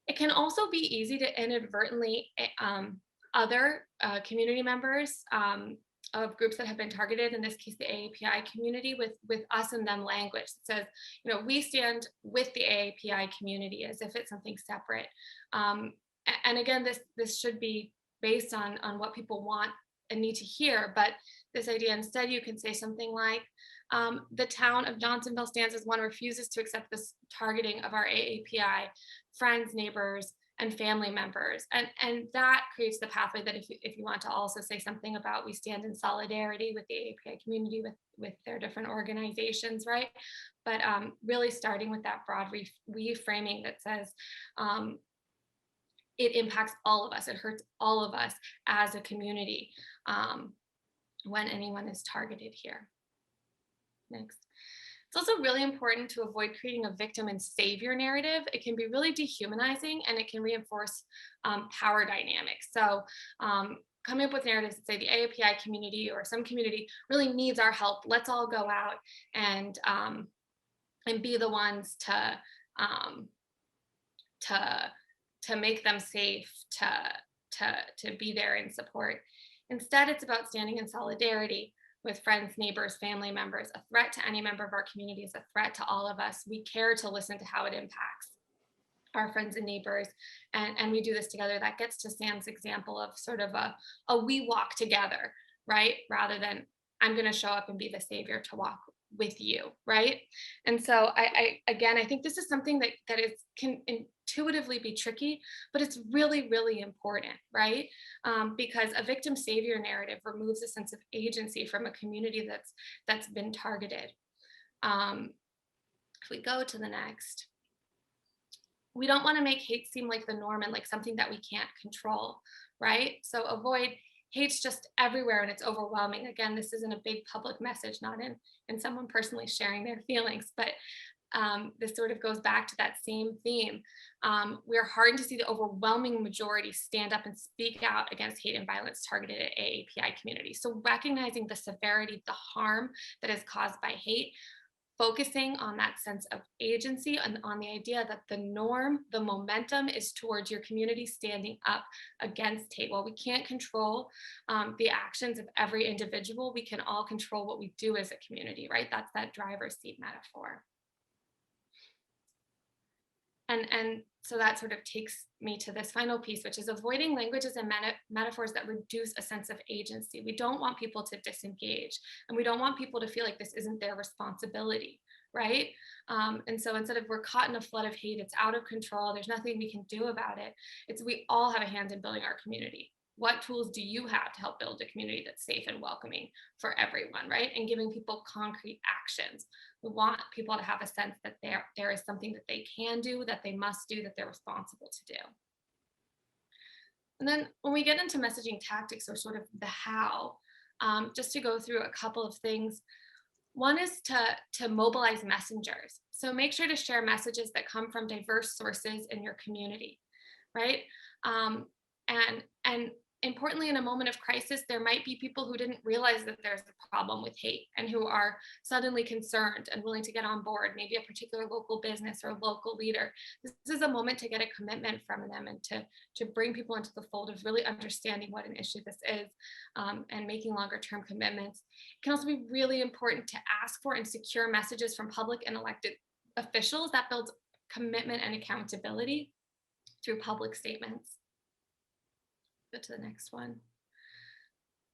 D: It can also be easy to inadvertently other community members of groups that have been targeted, in this case, the AAPI community, with us and them language that says, we stand with the AAPI community, as if it's something separate. And again, this should be based on what people want and need to hear, but this idea, instead, you can say something like, the town of Johnsonville stands as one refuses to accept this targeting of our AAPI friends, neighbors, and family members. And that creates the pathway that if you want to also say something about, we stand in solidarity with the AAPI community, with their different organizations, right? But really starting with that broad reframing that says, it impacts all of us. It hurts all of us as a community when anyone is targeted here. Next. It's also really important to avoid creating a victim and savior narrative. It can be really dehumanizing and it can reinforce power dynamics. So coming up with narratives that say the AAPI community or some community really needs our help. Let's all go out and be the ones to make them safe, to be there in support. Instead, it's about standing in solidarity with friends, neighbors, family members. A threat to any member of our community is a threat to all of us. We care to listen to how it impacts our friends and neighbors, and we do this together. That gets to Sam's example of sort of a we walk together, right? Rather than I'm going to show up and be the savior to walk with you, right? And so I think this is something that can intuitively be tricky, but it's really, really important, right? Because a victim savior narrative removes a sense of agency from a community that's been targeted. If we go to the next, we don't want to make hate seem like the norm and like something that we can't control, right? So avoid hate's just everywhere and it's overwhelming. Again, this isn't a big public message, not in someone personally sharing their feelings, but this sort of goes back to that same theme. We're hardened to see the overwhelming majority stand up and speak out against hate and violence targeted at AAPI communities. So recognizing the severity, the harm that is caused by hate, focusing on that sense of agency and on the idea that the norm, the momentum is towards your community standing up against hate. While we can't control the actions of every individual, we can all control what we do as a community, right? That's that driver's seat metaphor. And so that sort of takes me to this final piece, which is avoiding languages and metaphors that reduce a sense of agency. We don't want people to disengage, and we don't want people to feel like this isn't their responsibility, right? And so instead of we're caught in a flood of hate, it's out of control, there's nothing we can do about it. It's we all have a hand in building our community. What tools do you have to help build a community that's safe and welcoming for everyone, right? And giving people concrete actions. We want people to have a sense that there is something that they can do, that they must do, that they're responsible to do. And then when we get into messaging tactics, or sort of the how, just to go through a couple of things. One is to mobilize messengers. So make sure to share messages that come from diverse sources in your community, right? And importantly, in a moment of crisis, there might be people who didn't realize that there's a problem with hate and who are suddenly concerned and willing to get on board, maybe a particular local business or local leader. This is a moment to get a commitment from them and to bring people into the fold of really understanding what an issue this is, and making longer term commitments. It can also be really important to ask for and secure messages from public and elected officials. That builds commitment and accountability through public statements. Go to the next one.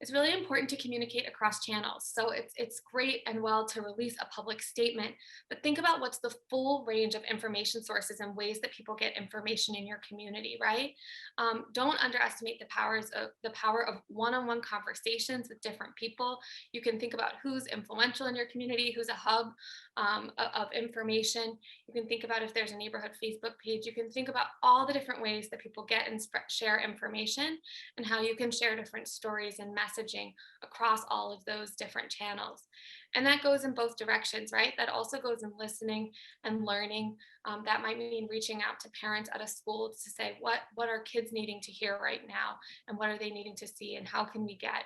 D: It's really important to communicate across channels. So it's great and well to release a public statement, but think about what's the full range of information sources and ways that people get information in your community, right? Don't underestimate the power of one-on-one conversations with different people. You can think about who's influential in your community, who's a hub of information. You can think about if there's a neighborhood Facebook page. You can think about all the different ways that people get and share information, and how you can share different stories and messaging across all of those different channels. And that goes in both directions, right? That also goes in listening and learning. That might mean reaching out to parents at a school to say, what are kids needing to hear right now? And what are they needing to see? And how can we get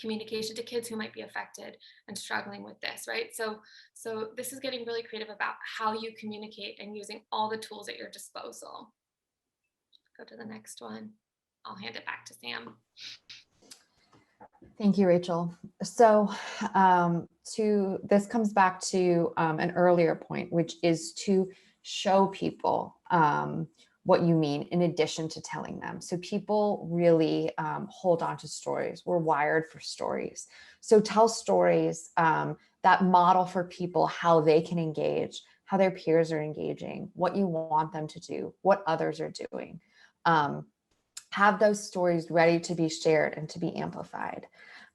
D: communication to kids who might be affected and struggling with this, right? So this is getting really creative about how you communicate and using all the tools at your disposal. Go to the next one. I'll hand it back to Sam.
E: Thank you, Rachel. So this comes back to an earlier point, which is to show people what you mean in addition to telling them. So people really hold on to stories. We're wired for stories. So tell stories that model for people how they can engage, how their peers are engaging, what you want them to do, what others are doing. Have those stories ready to be shared and to be amplified.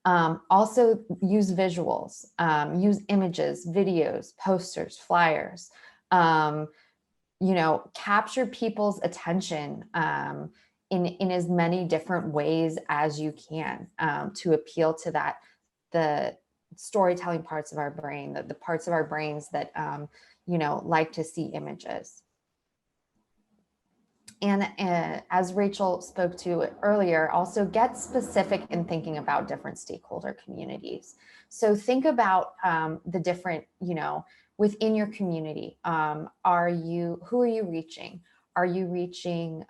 E: Also use visuals, use images, videos, posters, flyers. capture people's attention in as many different ways as you can to appeal to the storytelling parts of our brain, the parts of our brains that, like to see images. And as Rachel spoke to earlier, also get specific in thinking about different stakeholder communities. So think about the different, within your community. Who are you reaching? Are you reaching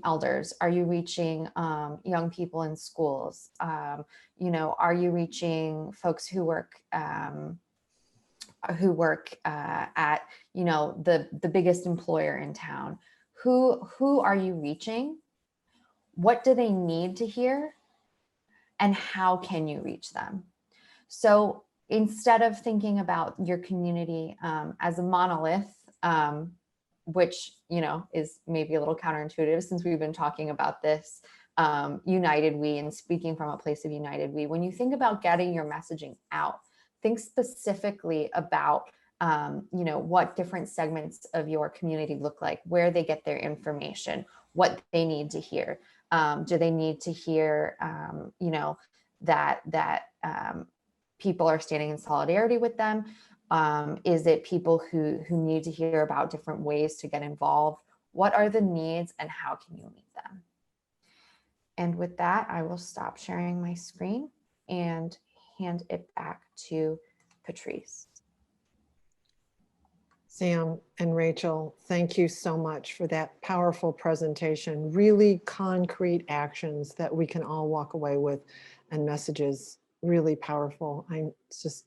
E: elders? Are you reaching young people in schools? Are you reaching folks who work at the biggest employer in town? Who are you reaching? What do they need to hear? And how can you reach them? So instead of thinking about your community as a monolith, which is maybe a little counterintuitive since we've been talking about this united we and speaking from a place of united we, when you think about getting your messaging out, think specifically about what different segments of your community look like, where they get their information, what they need to hear. Do they need to hear that people are standing in solidarity with them? Is it people who need to hear about different ways to get involved? What are the needs and how can you meet them? And with that, I will stop sharing my screen and hand it back to Patrice.
A: Sam and Rachel, thank you so much for that powerful presentation. Really concrete actions that we can all walk away with, and messages really powerful. I'm just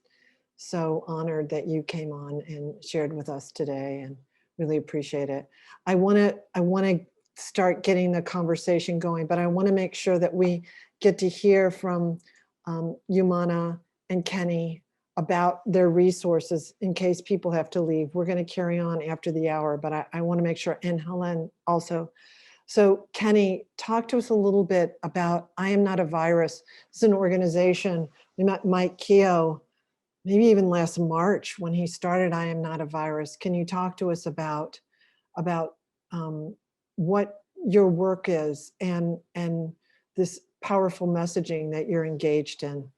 A: so honored that you came on and shared with us today, and really appreciate it. I want to start getting the conversation going, but I want to make sure that we get to hear from Yumana and Kenny about their resources in case people have to leave. We're going to carry on after the hour, but I want to make sure, and Helen also. So Kenny, talk to us a little bit about I Am Not a Virus. It's an organization. We met Mike Keogh, maybe even last March when he started I Am Not a Virus. Can you talk to us about what your work is and this powerful messaging that you're engaged in?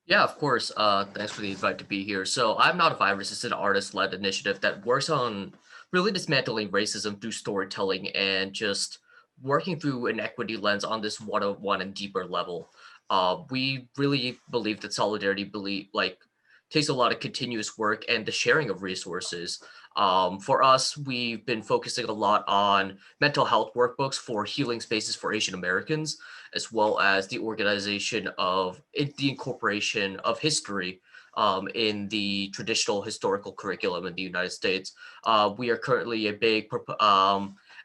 F: Yeah, of course. Thanks for the invite to be here. So I'm Not a Virus is an artist-led initiative that works on really dismantling racism through storytelling and just working through an equity lens on this one-on-one and deeper level. We really believe that solidarity takes a lot of continuous work and the sharing of resources. For us, we've been focusing a lot on mental health workbooks for healing spaces for Asian Americans, as well as the organization of the incorporation of history in the traditional historical curriculum in the United States. We are currently a big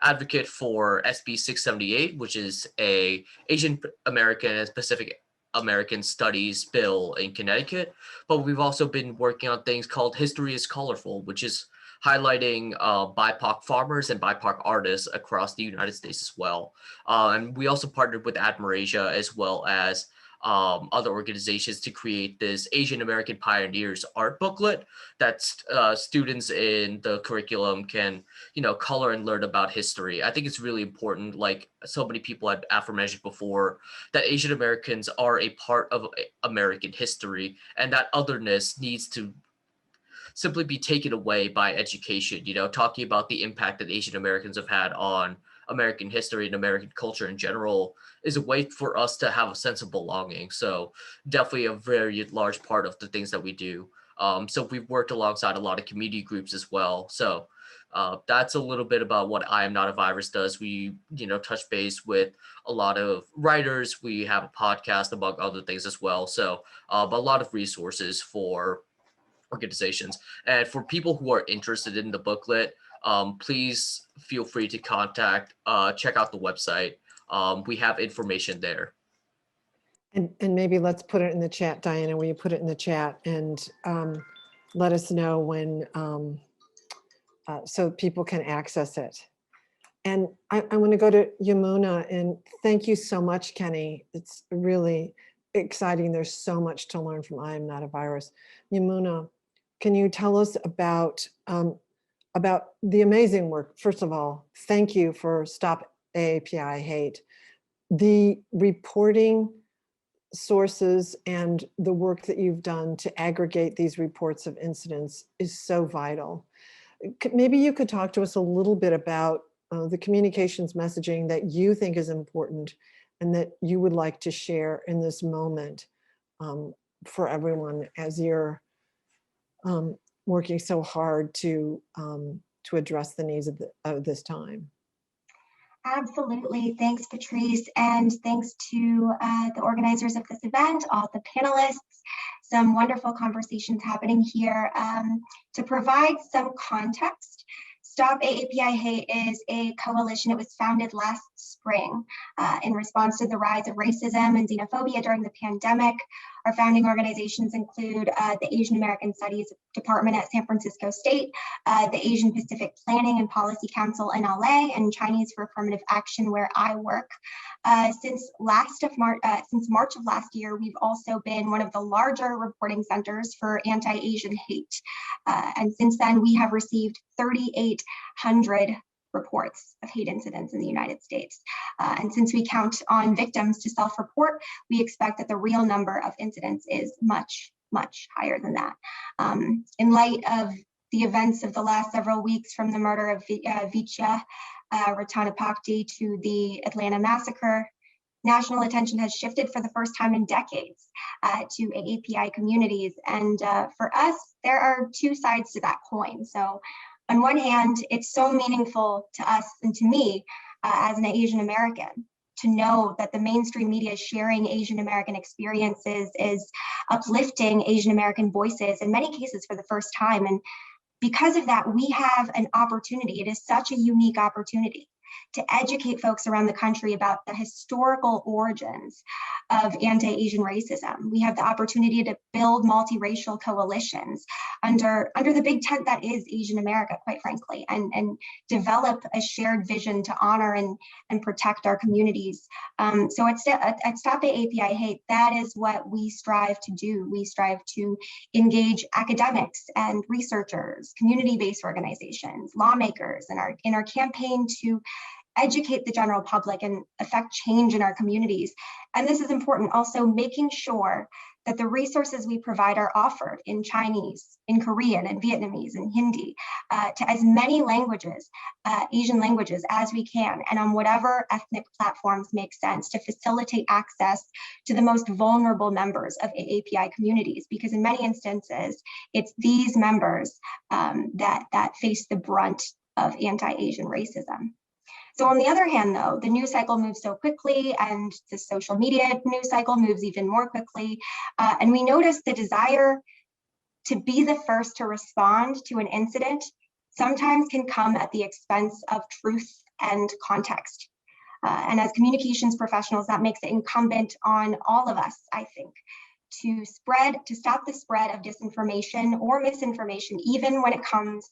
F: advocate for SB 678, which is a Asian American and Pacific American Studies bill in Connecticut. But we've also been working on things called History is Colorful, which is highlighting BIPOC farmers and BIPOC artists across the United States as well. And we also partnered with Admirasia as well as other organizations to create this Asian American Pioneers art booklet that students in the curriculum can, color and learn about history. I think it's really important, like so many people had aforementioned before, that Asian Americans are a part of American history, and that otherness needs to simply be taken away by education. Talking about the impact that Asian Americans have had on American history and American culture in general is a way for us to have a sense of belonging. So definitely a very large part of the things that we do. So we've worked alongside a lot of community groups as well. So that's a little bit about what I Am Not a Virus does. We, touch base with a lot of writers. We have a podcast, among other things as well. So a lot of resources for organizations. And for people who are interested in the booklet, please feel free to check out the website. We have information there.
A: And maybe let's put it in the chat, Diana, will you put it in the chat and let us know when, so people can access it. And I want to go to Yamuna, and thank you so much, Kenny. It's really exciting. There's so much to learn from I Am Not a Virus. Yamuna, can you tell us about about the amazing work. First of all, thank you for Stop AAPI Hate. The reporting sources and the work that you've done to aggregate these reports of incidents is so vital. Maybe you could talk to us a little bit about the communications messaging that you think is important and that you would like to share in this moment for everyone as you're working so hard to address the needs of this time.
G: Absolutely. Thanks, Patrice. And thanks to the organizers of this event, all the panelists, some wonderful conversations happening here. To provide some context, Stop AAPI Hate is a coalition. It was founded last spring in response to the rise of racism and xenophobia during the pandemic. Our founding organizations include the Asian American Studies Department at San Francisco State, the Asian Pacific Planning and Policy Council in LA, and Chinese for Affirmative Action, where I work. Since March of last year, we've also been one of the larger reporting centers for anti-Asian hate. And since then, we have received 3,800 reports of hate incidents in the United States. And since we count on victims to self-report, we expect that the real number of incidents is much, much higher than that. In light of the events of the last several weeks, from the murder of Vicha Ratanapakdee to the Atlanta massacre, national attention has shifted for the first time in decades to AAPI communities. And for us, there are two sides to that coin. So on one hand, it's so meaningful to us and to me as an Asian American to know that the mainstream media is sharing Asian American experiences, is uplifting Asian American voices, in many cases for the first time. And because of that, we have an opportunity. It is such a unique opportunity to educate folks around the country about the historical origins of anti-Asian racism. We have the opportunity to build multiracial coalitions under the big tent that is Asian America, quite frankly, and develop a shared vision to honor and protect our communities. So at Stop AAPI Hate, that is what we strive to do. We strive to engage academics and researchers, community-based organizations, lawmakers in our campaign to educate the general public and affect change in our communities. And this is important, also making sure that the resources we provide are offered in Chinese, in Korean, and Vietnamese, and Hindi, to as many languages, Asian languages, as we can, and on whatever ethnic platforms make sense to facilitate access to the most vulnerable members of AAPI communities, because in many instances, it's these members that face the brunt of anti-Asian racism. So on the other hand, though, the news cycle moves so quickly, and the social media news cycle moves even more quickly. And we notice the desire to be the first to respond to an incident sometimes can come at the expense of truth and context. And as communications professionals, that makes it incumbent on all of us, I think, to stop the spread of disinformation or misinformation, even when it comes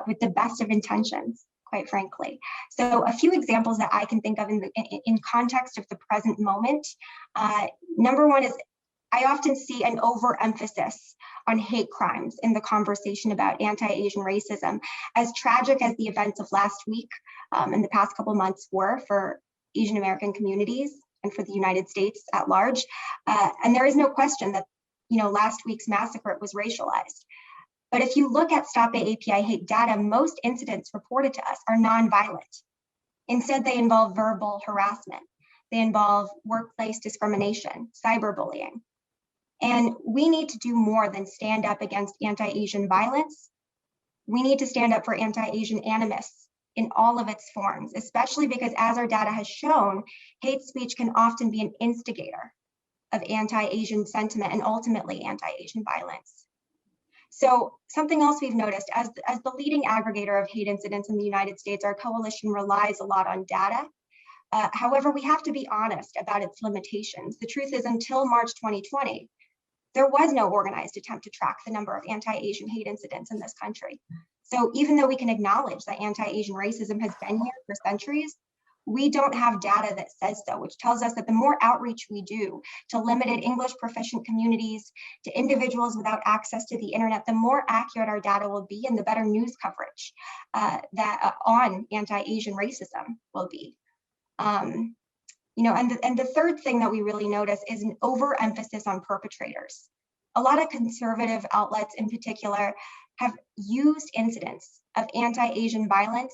G: with the best of intentions, quite frankly. So a few examples that I can think of in context of the present moment. Number one is, I often see an overemphasis on hate crimes in the conversation about anti-Asian racism. As tragic as the events of last week and the past couple months were for Asian American communities and for the United States at large, and there is no question that last week's massacre was racialized. But if you look at Stop AAPI Hate data, most incidents reported to us are nonviolent. Instead, they involve verbal harassment. They involve workplace discrimination, cyberbullying. And we need to do more than stand up against anti-Asian violence. We need to stand up for anti-Asian animus in all of its forms, especially because, as our data has shown, hate speech can often be an instigator of anti-Asian sentiment and ultimately anti-Asian violence. So something else we've noticed, as the leading aggregator of hate incidents in the United States, our coalition relies a lot on data. However, we have to be honest about its limitations. The truth is, until March 2020, there was no organized attempt to track the number of anti-Asian hate incidents in this country. So even though we can acknowledge that anti-Asian racism has been here for centuries, We don't have data that says so, which tells us that the more outreach we do to limited English proficient communities, to individuals without access to the internet, the more accurate our data will be and the better news coverage on anti-Asian racism will be. You know, and the third thing that we really notice is an overemphasis on perpetrators. A lot of conservative outlets in particular have used incidents of anti-Asian violence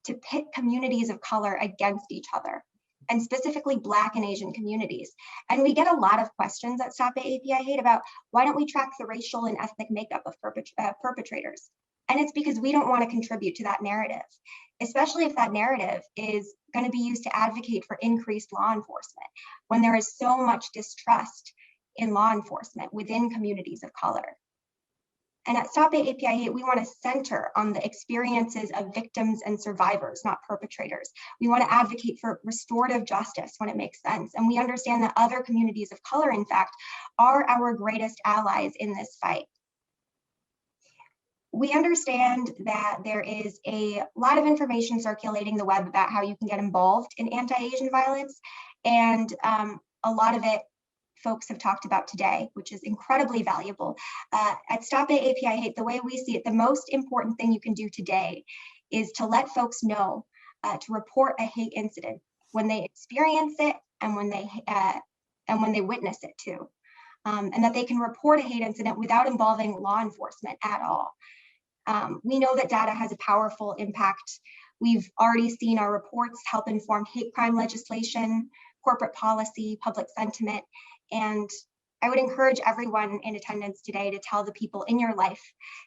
G: to pit communities of color against each other, and specifically Black and Asian communities. And we get a lot of questions at Stop API Hate about why don't we track the racial and ethnic makeup of perpetrators? And it's because we don't want to contribute to that narrative, especially if that narrative is going to be used to advocate for increased law enforcement when there is so much distrust in law enforcement within communities of color. And at Stop API Hate, we want to center on the experiences of victims and survivors, not perpetrators. We want to advocate for restorative justice when it makes sense. And we understand that other communities of color, in fact, are our greatest allies in this fight. We understand that there is a lot of information circulating the web about how you can get involved in anti-Asian violence. And a lot of it folks have talked about today, which is incredibly valuable. At Stop API Hate, the way we see it, the most important thing you can do today is to let folks know to report a hate incident when they experience it and when they witness it too. And that they can report a hate incident without involving law enforcement at all. We know that data has a powerful impact. We've already seen our reports help inform hate crime legislation, corporate policy, public sentiment, and I would encourage everyone in attendance today to tell the people in your life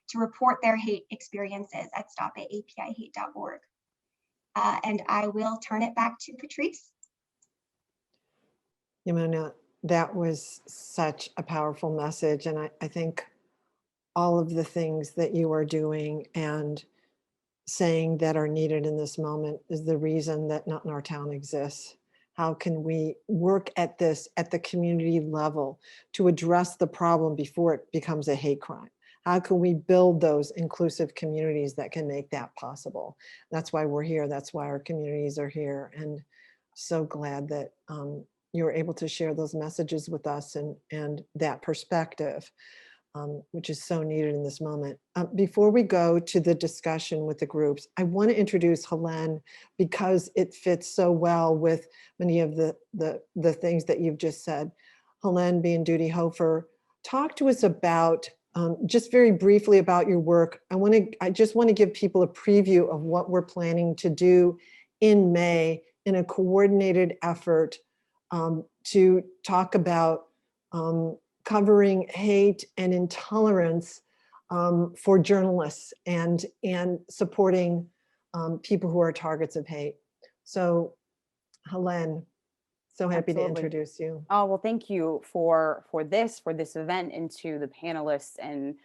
G: to report their hate experiences at stopatapihate.org. And I will turn it back to Patrice.
A: Yamuna, that was such a powerful message. And I think all of the things that you are doing and saying that are needed in this moment is the reason that Not in Our Town exists. How can we work at this at the community level to address the problem before it becomes a hate crime? How can we build those inclusive communities that can make that possible? That's why we're here. That's why our communities are here. And so glad that you're able to share those messages with us and that perspective, which is so needed in this moment. Before we go to the discussion with the groups, I want to introduce Helene because it fits so well with many of the things that you've just said. Helene Bianduti Hofer, talk to us about, just very briefly about your work. I just want to give people a preview of what we're planning to do in May in a coordinated effort to talk about covering hate and intolerance for journalists and supporting people who are targets of hate. So Helene, so happy to introduce you.
H: Oh, well, thank you for this event, and to the panelists and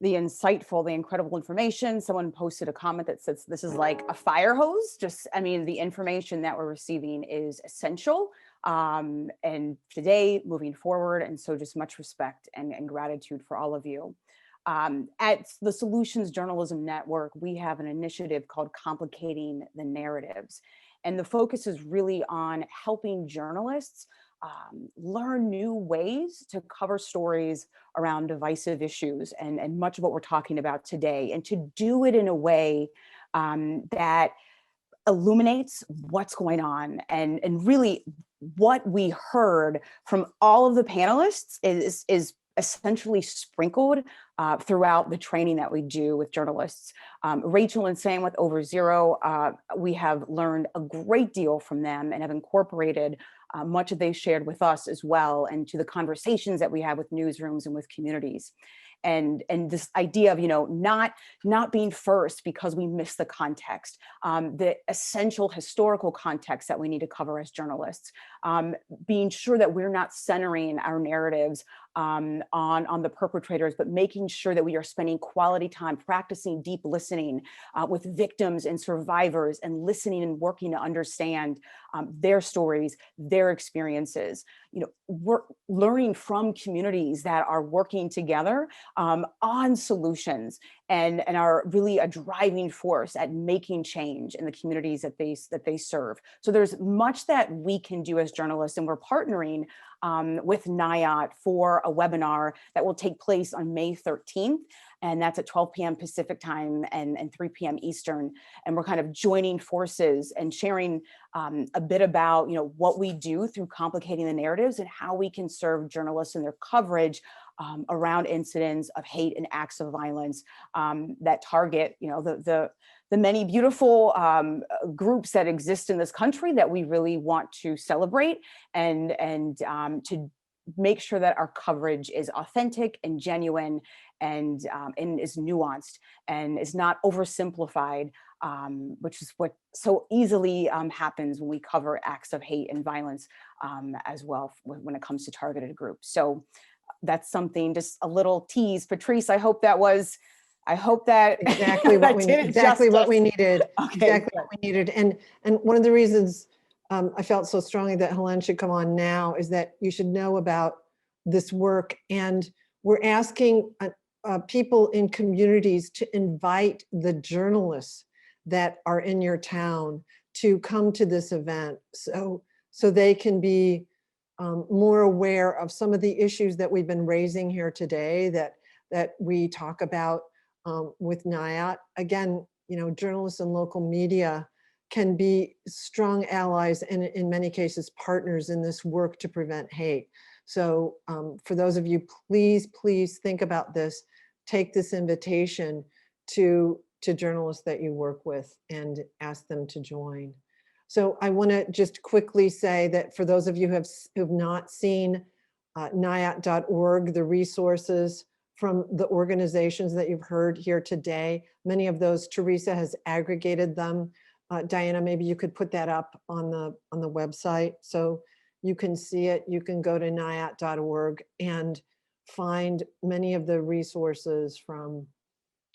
H: the insightful, the incredible information. Someone posted a comment that says this is like a fire hose. I mean, the information that we're receiving is essential. And today, moving forward, and so just much respect and gratitude for all of you. At the Solutions Journalism Network, we have an initiative called Complicating the Narratives. And the focus is really on helping journalists learn new ways to cover stories around divisive issues and much of what we're talking about today, and to do it in a way that illuminates what's going on. And really what we heard from all of the panelists is essentially sprinkled throughout the training that we do with journalists. Rachel and Sam with Over Zero, we have learned a great deal from them and have incorporated much that they shared with us as well, and to the conversations that we have with newsrooms and with communities. And this idea of, not being first because we miss the context, the essential historical context that we need to cover as journalists, being sure that we're not centering our narratives on the perpetrators, but making sure that we are spending quality time practicing deep listening with victims and survivors, and listening and working to understand their stories, their experiences. We're learning from communities that are working together on solutions, and are really a driving force at making change in the communities that they serve. So there's much that we can do as journalists, and we're partnering with NIOT for a webinar that will take place on May 13th. And that's at 12 p.m. Pacific time and 3 p.m. Eastern. And we're kind of joining forces and sharing a bit about, what we do through complicating the narratives and how we can serve journalists in their coverage around incidents of hate and acts of violence that target, the many beautiful groups that exist in this country that we really want to celebrate and to make sure that our coverage is authentic and genuine and is nuanced and is not oversimplified, which is what so easily happens when we cover acts of hate and violence as well when it comes to targeted groups. So that's something, just a little tease. Patrice, I hope that
A: exactly what we
H: did it
A: exactly what we
H: justice.
A: needed.
H: Okay,
A: Exactly what we needed. And one of the reasons I felt so strongly that Helene should come on now is that you should know about this work. And we're asking people in communities to invite the journalists that are in your town to come to this event, so they can be more aware of some of the issues that we've been raising here today that we talk about with NIOT. Again, journalists and local media can be strong allies and in many cases partners in this work to prevent hate. So for those of you, please think about this. Take this invitation to journalists that you work with and ask them to join. So I want to just quickly say that for those of you who've not seen NIOT.org, the resources from the organizations that you've heard here today, many of those, Teresa has aggregated them. Diana, maybe you could put that up on the website so you can see it. You can go to NIOT.org and find many of the resources from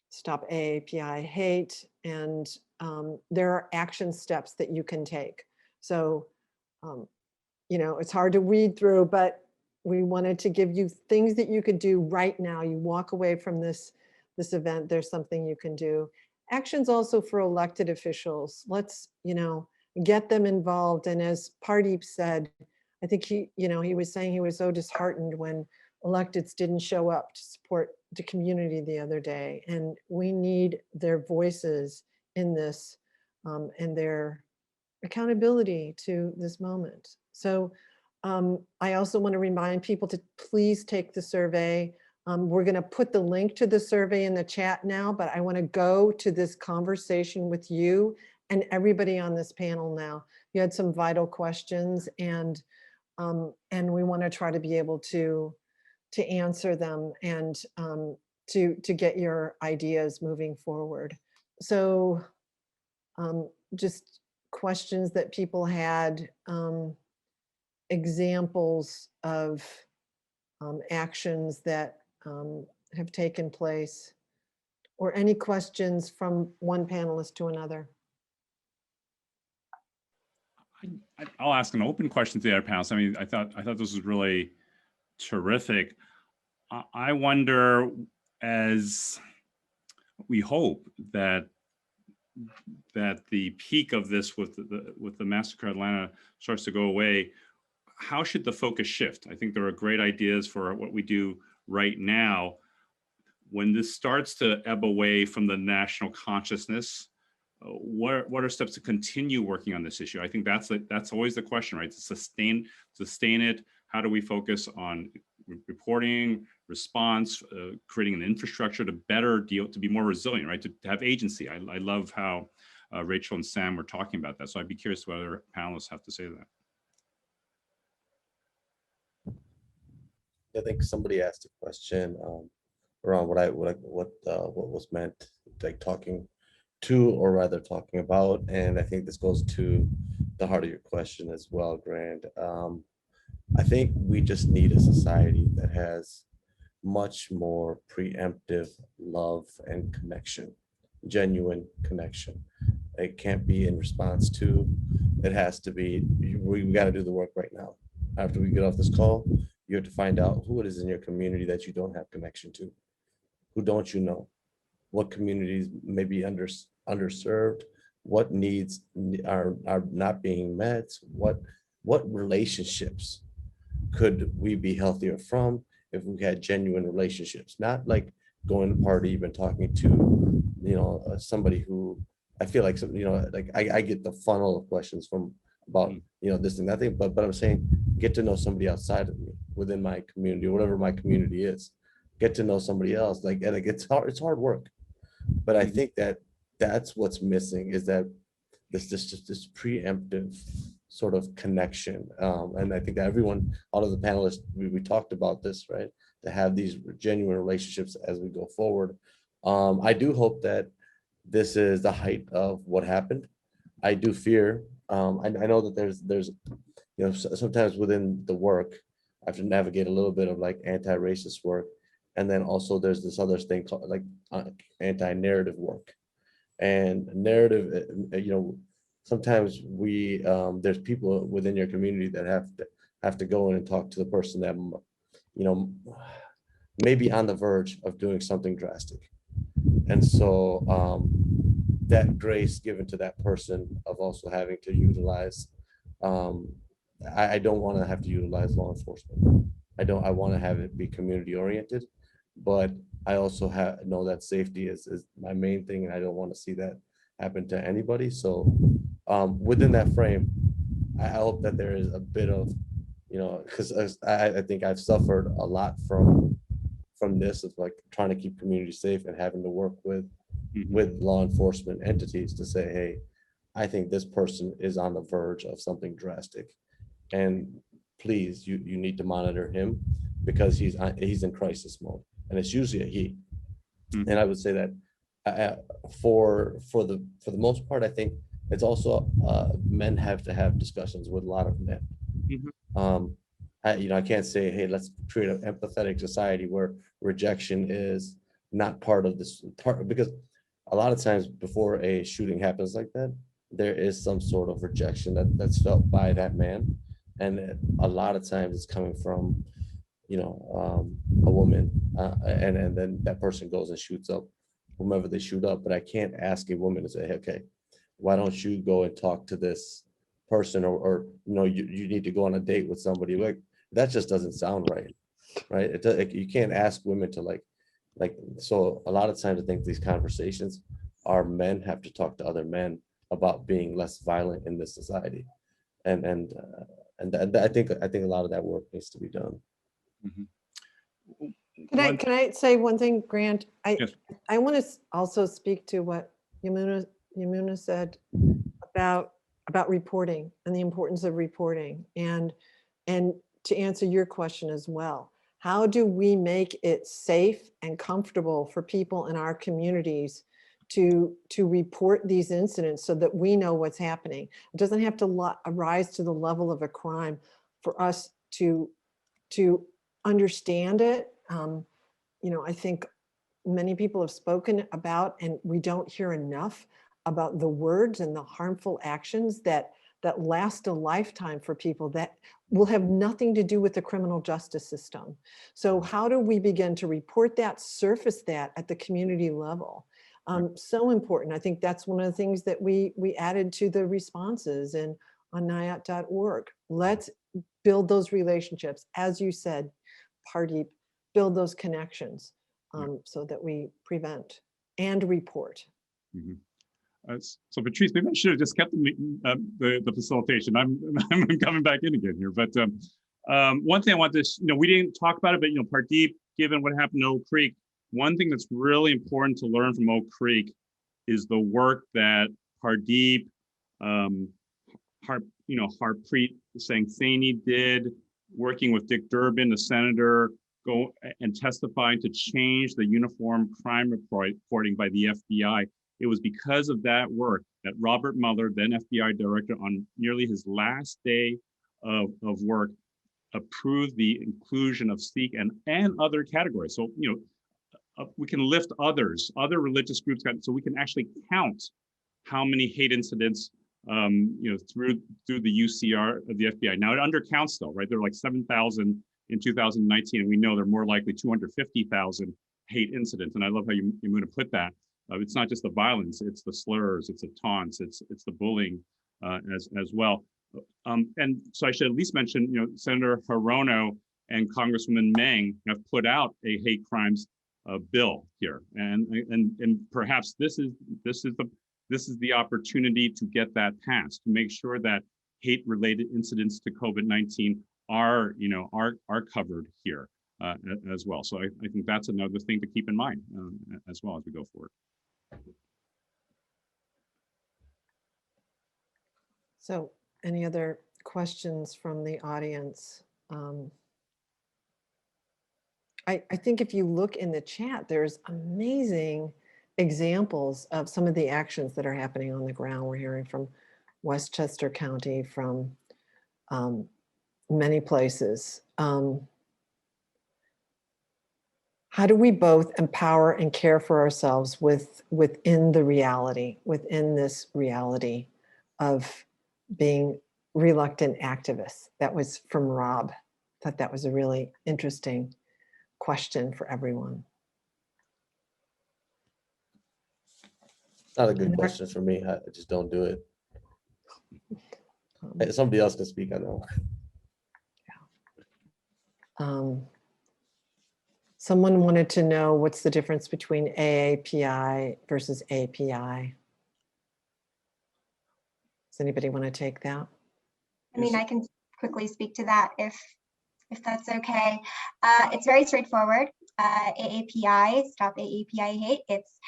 A: Stop AAPI Hate, and there are action steps that you can take. So, it's hard to read through, but we wanted to give you things that you could do right now. You walk away from this event, there's something you can do. Actions also for elected officials. Let's, get them involved. And as Pardeep said, I think he was saying he was so disheartened when electeds didn't show up to support the community the other day. And we need their voices in this and their accountability to this moment. So I also want to remind people to please take the survey. We're going to put the link to the survey in the chat now, but I want to go to this conversation with you and everybody on this panel now. You had some vital questions, and we want to try to be able to answer them and to get your ideas moving forward. So just questions that people had, examples of actions that have taken place, or any questions from one panelist to another.
C: I'll ask an open question to the other panelists. I mean, I thought this was really terrific. I wonder, as we hope that the peak of this with the massacre in Atlanta starts to go away, how should the focus shift? I think there are great ideas for what we do right now. When this starts to ebb away from the national consciousness, what are steps to continue working on this issue? I think that's always the question, right? To sustain it. How do we focus on reporting, response, creating an infrastructure to better deal, to be more resilient, right? To have agency. I love how Rachel and Sam were talking about that. So I'd be curious what other panelists have to say to that.
B: I think somebody asked a question around what was meant, like talking to, or rather talking about, and I think this goes to the heart of your question as well, Grant. I think we just need a society that has much more preemptive love and connection, genuine connection. It can't be in response to, it has to be, we got to do the work right now. After we get off this call, you have to find out who it is in your community that you don't have connection to. Who don't you know? what communities may be underserved, what needs are not being met, what relationships could we be healthier from if we had genuine relationships, not like going to party, even talking to, somebody who I feel like, like I get the funnel of questions from about, this and that thing, but I'm saying, get to know somebody outside of me within my community, or whatever my community is, get to know somebody else. Like, and it's hard work, but I think that's what's missing, is that this preemptive sort of connection. And I think that everyone, all of the panelists, we talked about this, right? To have these genuine relationships as we go forward. I do hope that this is the height of what happened. I do fear. I know that there's sometimes within the work, I have to navigate a little bit of like anti-racist work, and then also there's this other thing called like anti-narrative work. And narrative, sometimes there's people within your community that have to go in and talk to the person that maybe on the verge of doing something drastic. And so that grace given to that person of also having to utilize, I don't want to have to utilize law enforcement. I want to have it be community oriented, but I also know that safety is my main thing, and I don't want to see that happen to anybody. So within that frame, I hope that there is a bit of, because I think I've suffered a lot from this, of like trying to keep community safe and having to work with law enforcement entities to say, hey, I think this person is on the verge of something drastic, and please, you need to monitor him because he's in crisis mode, and it's usually a he. And I would say that for the most part, I think it's also men have to have discussions with a lot of men. I can't say, hey, let's create an empathetic society where rejection is not part of this part, because a lot of times before a shooting happens like that, there is some sort of rejection that's felt by that man, and a lot of times it's coming from a woman, and then that person goes and shoots up whomever they shoot up. But I can't ask a woman to say, hey, okay, why don't you go and talk to this person, or you need to go on a date with somebody. Like, that just doesn't sound right? You can't ask women to like. So a lot of times I think these conversations are men have to talk to other men about being less violent in this society, and I think a lot of that work needs to be done.
A: Can I say one thing, Grant?
C: Yes.
A: I want to also speak to what Yamuna said about reporting and the importance of reporting, and to answer your question as well. How do we make it safe and comfortable for people in our communities to report these incidents so that we know what's happening? It doesn't have to rise to the level of a crime for us to understand it. I think many people have spoken about, and we don't hear enough about the words and the harmful actions that last a lifetime for people, that will have nothing to do with the criminal justice system. So how do we begin to report that, surface that at the community level? So important. I think that's one of the things that we added to the responses and on NIAT.org. Let's build those relationships. As you said, Pardeep, build those connections so that we prevent and report.
C: So Patrice, maybe I should have just kept the facilitation. I'm coming back in again here, but one thing I want this, we didn't talk about it, but Pardeep, given what happened in Oak Creek, one thing that's really important to learn from Oak Creek is the work that Pardeep, Harpreet Singh Saini did, working with Dick Durbin, the senator, go and testifying to change the uniform crime reporting by the FBI. It was because of that work that Robert Mueller, then FBI director, on nearly his last day of work, approved the inclusion of Sikh and other categories. So, we can lift other religious groups, so we can actually count how many hate incidents, through the UCR of the FBI. Now it undercounts though, right? There are like 7,000 in 2019, and we know they're more likely 250,000 hate incidents. And I love how Yamuna put that. It's not just the violence, it's the slurs, it's the taunts, it's the bullying as well. And so I should at least mention, Senator Hirono and Congresswoman Meng have put out a hate crimes bill here, and perhaps this is the opportunity to get that passed, to make sure that hate-related incidents to COVID-19 are covered here as well. So I think that's another thing to keep in mind as well as we go forward.
A: So any other questions from the audience? I think if you look in the chat, there's amazing examples of some of the actions that are happening on the ground. We're hearing from Westchester County, from many places. How do we both empower and care for ourselves within this reality of being reluctant activists? That was from Rob. Thought that was a really interesting question for everyone.
B: Not a good question for me. I just don't do it. Somebody else can speak, I know.
A: Someone wanted to know what's the difference between AAPI versus API. Does anybody want to take that?
G: I mean, I can quickly speak to that if that's okay. It's very straightforward. AAPI, Stop AAPI Hate, it's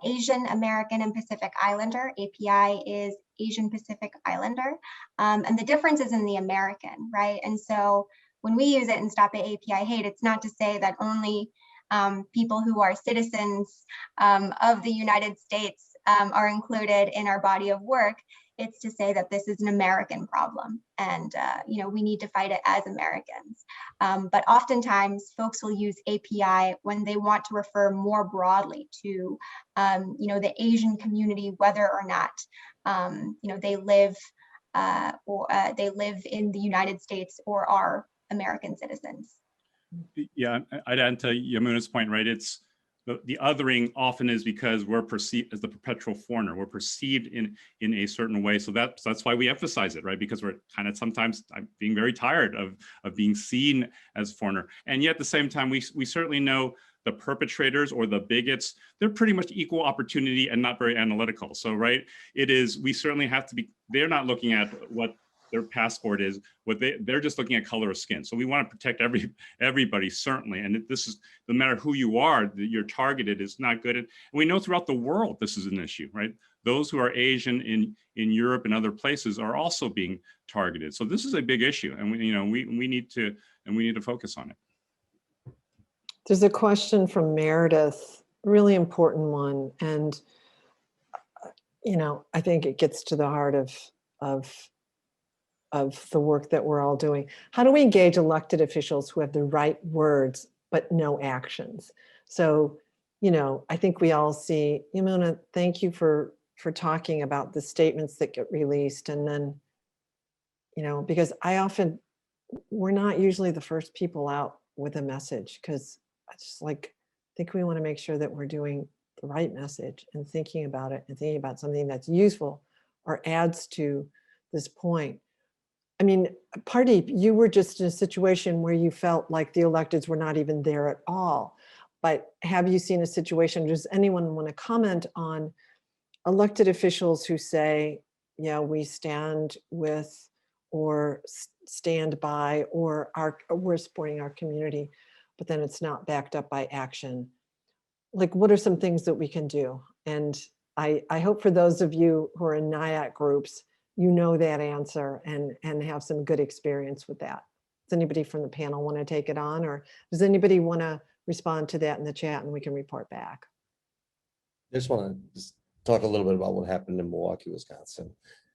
G: Asian American and Pacific Islander. API is Asian Pacific Islander. And the difference is in the American, right? And so when we use it in Stop AAPI Hate, it's not to say that only people who are citizens of the United States are included in our body of work. It's to say that this is an American problem, and we need to fight it as Americans. But oftentimes, folks will use API when they want to refer more broadly to, the Asian community, whether or not, they live in the United States or are American citizens.
C: Yeah, I'd add to Yamuna's point, right? It's the othering often is because we're perceived as the perpetual foreigner. We're perceived in a certain way. So that's why we emphasize it, right? Because we're kind of sometimes being very tired of being seen as foreigner. And yet at the same time, we certainly know the perpetrators or the bigots, they're pretty much equal opportunity and not very analytical. So, right, we certainly have to be, they're not looking at what their passport is, they're just looking at color of skin. So we want to protect everybody, certainly. And this is, no matter who you are, you're targeted is not good. And we know throughout the world, this is an issue, right? Those who are Asian in Europe and other places are also being targeted. So this is a big issue, and we need to focus on it.
A: There's a question from Meredith, really important one. And, I think it gets to the heart of the work that we're all doing. How do we engage elected officials who have the right words, but no actions? So, I think we all see, Yamuna, thank you for talking about the statements that get released. And then, because we're not usually the first people out with a message, because I just think we want to make sure that we're doing the right message and thinking about it and thinking about something that's useful or adds to this point. I mean, Pardeep, you were just in a situation where you felt like the electeds were not even there at all. But have you seen a situation, does anyone want to comment on elected officials who say, yeah, we stand with or stand by or we're supporting our community, but then it's not backed up by action? Like, what are some things that we can do? And I hope for those of you who are in NIAC groups, that answer and have some good experience with that. Does anybody from the panel want to take it on, or does anybody want to respond to that in the chat and we can report back?
B: I just want to talk a little bit about what happened in Milwaukee, Wisconsin.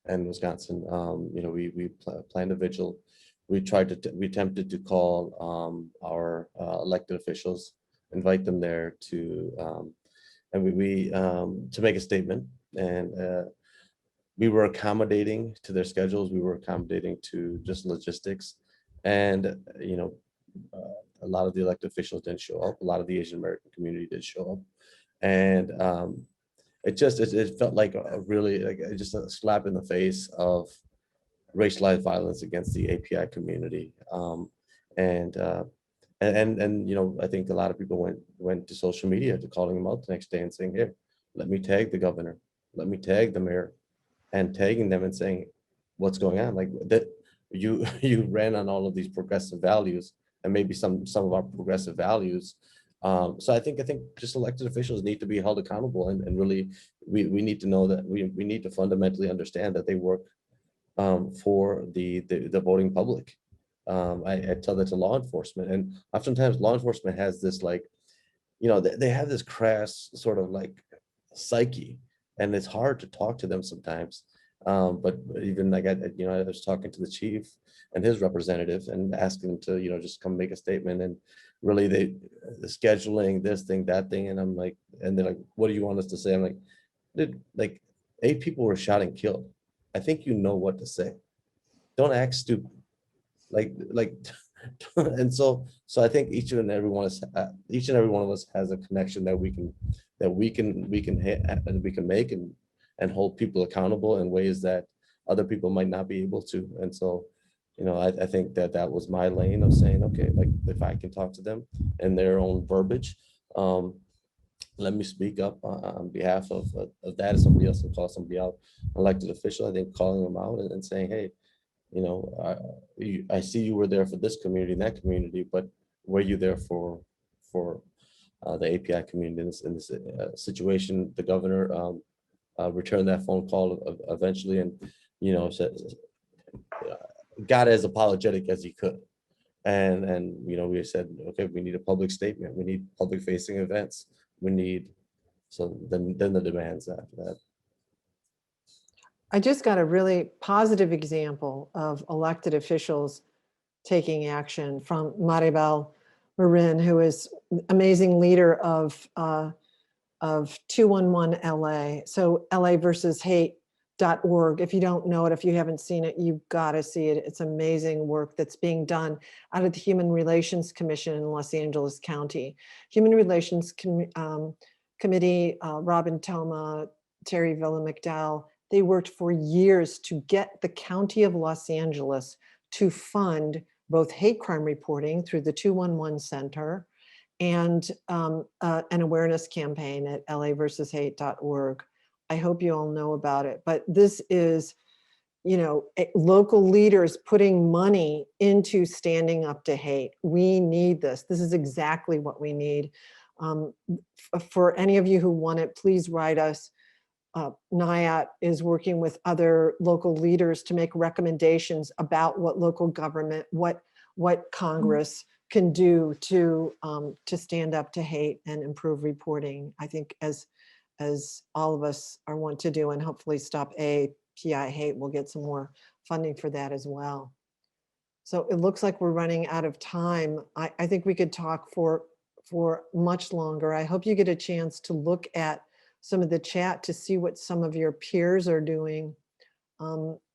B: And Wisconsin, we planned a vigil. We attempted to call our elected officials, invite them there to make a statement. And we were accommodating to their schedules. We were accommodating to just logistics. And, a lot of the elected officials didn't show up. A lot of the Asian American community did show up. And it felt like a really like just a slap in the face of racialized violence against the API community. And you know, I think a lot of people went to social media to calling him out the next day and saying, "Here, let me tag the governor, let me tag the mayor," and tagging them and saying, "What's going on?" Like that, you you ran on all of these progressive values and maybe some of our progressive values. So I think just elected officials need to be held accountable, and really we need to know that we need to fundamentally understand that they work for the voting public. I tell that to law enforcement, and oftentimes law enforcement has this like, you know, they have this crass sort of like psyche, and it's hard to talk to them sometimes. But even like you know, I was talking to the chief and his representative and asking them to, you know, just come make a statement, and really the scheduling this thing, that thing, and I'm like, and they're like, "What do you want us to say?" I'm like, "Dude, like 8 people were shot and killed. I think you know what to say. Don't act stupid." Like and so I think each and every one of us has a connection that we can make and hold people accountable in ways that other people might not be able to. And so, you know, I think that was my lane of saying, okay, like if I can talk to them in their own verbiage, let me speak up on behalf of that. If somebody else will call somebody out, elected official, I think calling them out and saying, "Hey, you know, I see you were there for this community and that community, but were you there for the API community in this situation?" The governor returned that phone call eventually, and you know, got as apologetic as he could. And you know, we said, okay, we need a public statement. We need public facing events. We need, so then the demands after that.
A: I just got a really positive example of elected officials taking action from Maribel Marin, who is amazing leader of 211 LA. So LA versus hate.org. If you don't know it, if you haven't seen it, you've got to see it. It's amazing work that's being done out of the Human Relations Commission in Los Angeles County. Human Relations Committee, Robin Toma, Terry Villa McDowell, they worked for years to get the County of Los Angeles to fund both hate crime reporting through the 211 Center and an awareness campaign at laversushate.org. I hope you all know about it, but this is, you know, local leaders putting money into standing up to hate. We need this. This is exactly what we need. For any of you who want it, please write us. NIAT is working with other local leaders to make recommendations about what local government, what Congress can do to stand up to hate and improve reporting. I think as all of us are want to do, and hopefully Stop API Hate will get some more funding for that as well. So it looks like we're running out of time. I think we could talk for much longer. I hope you get a chance to look at some of the chat to see what some of your peers are doing.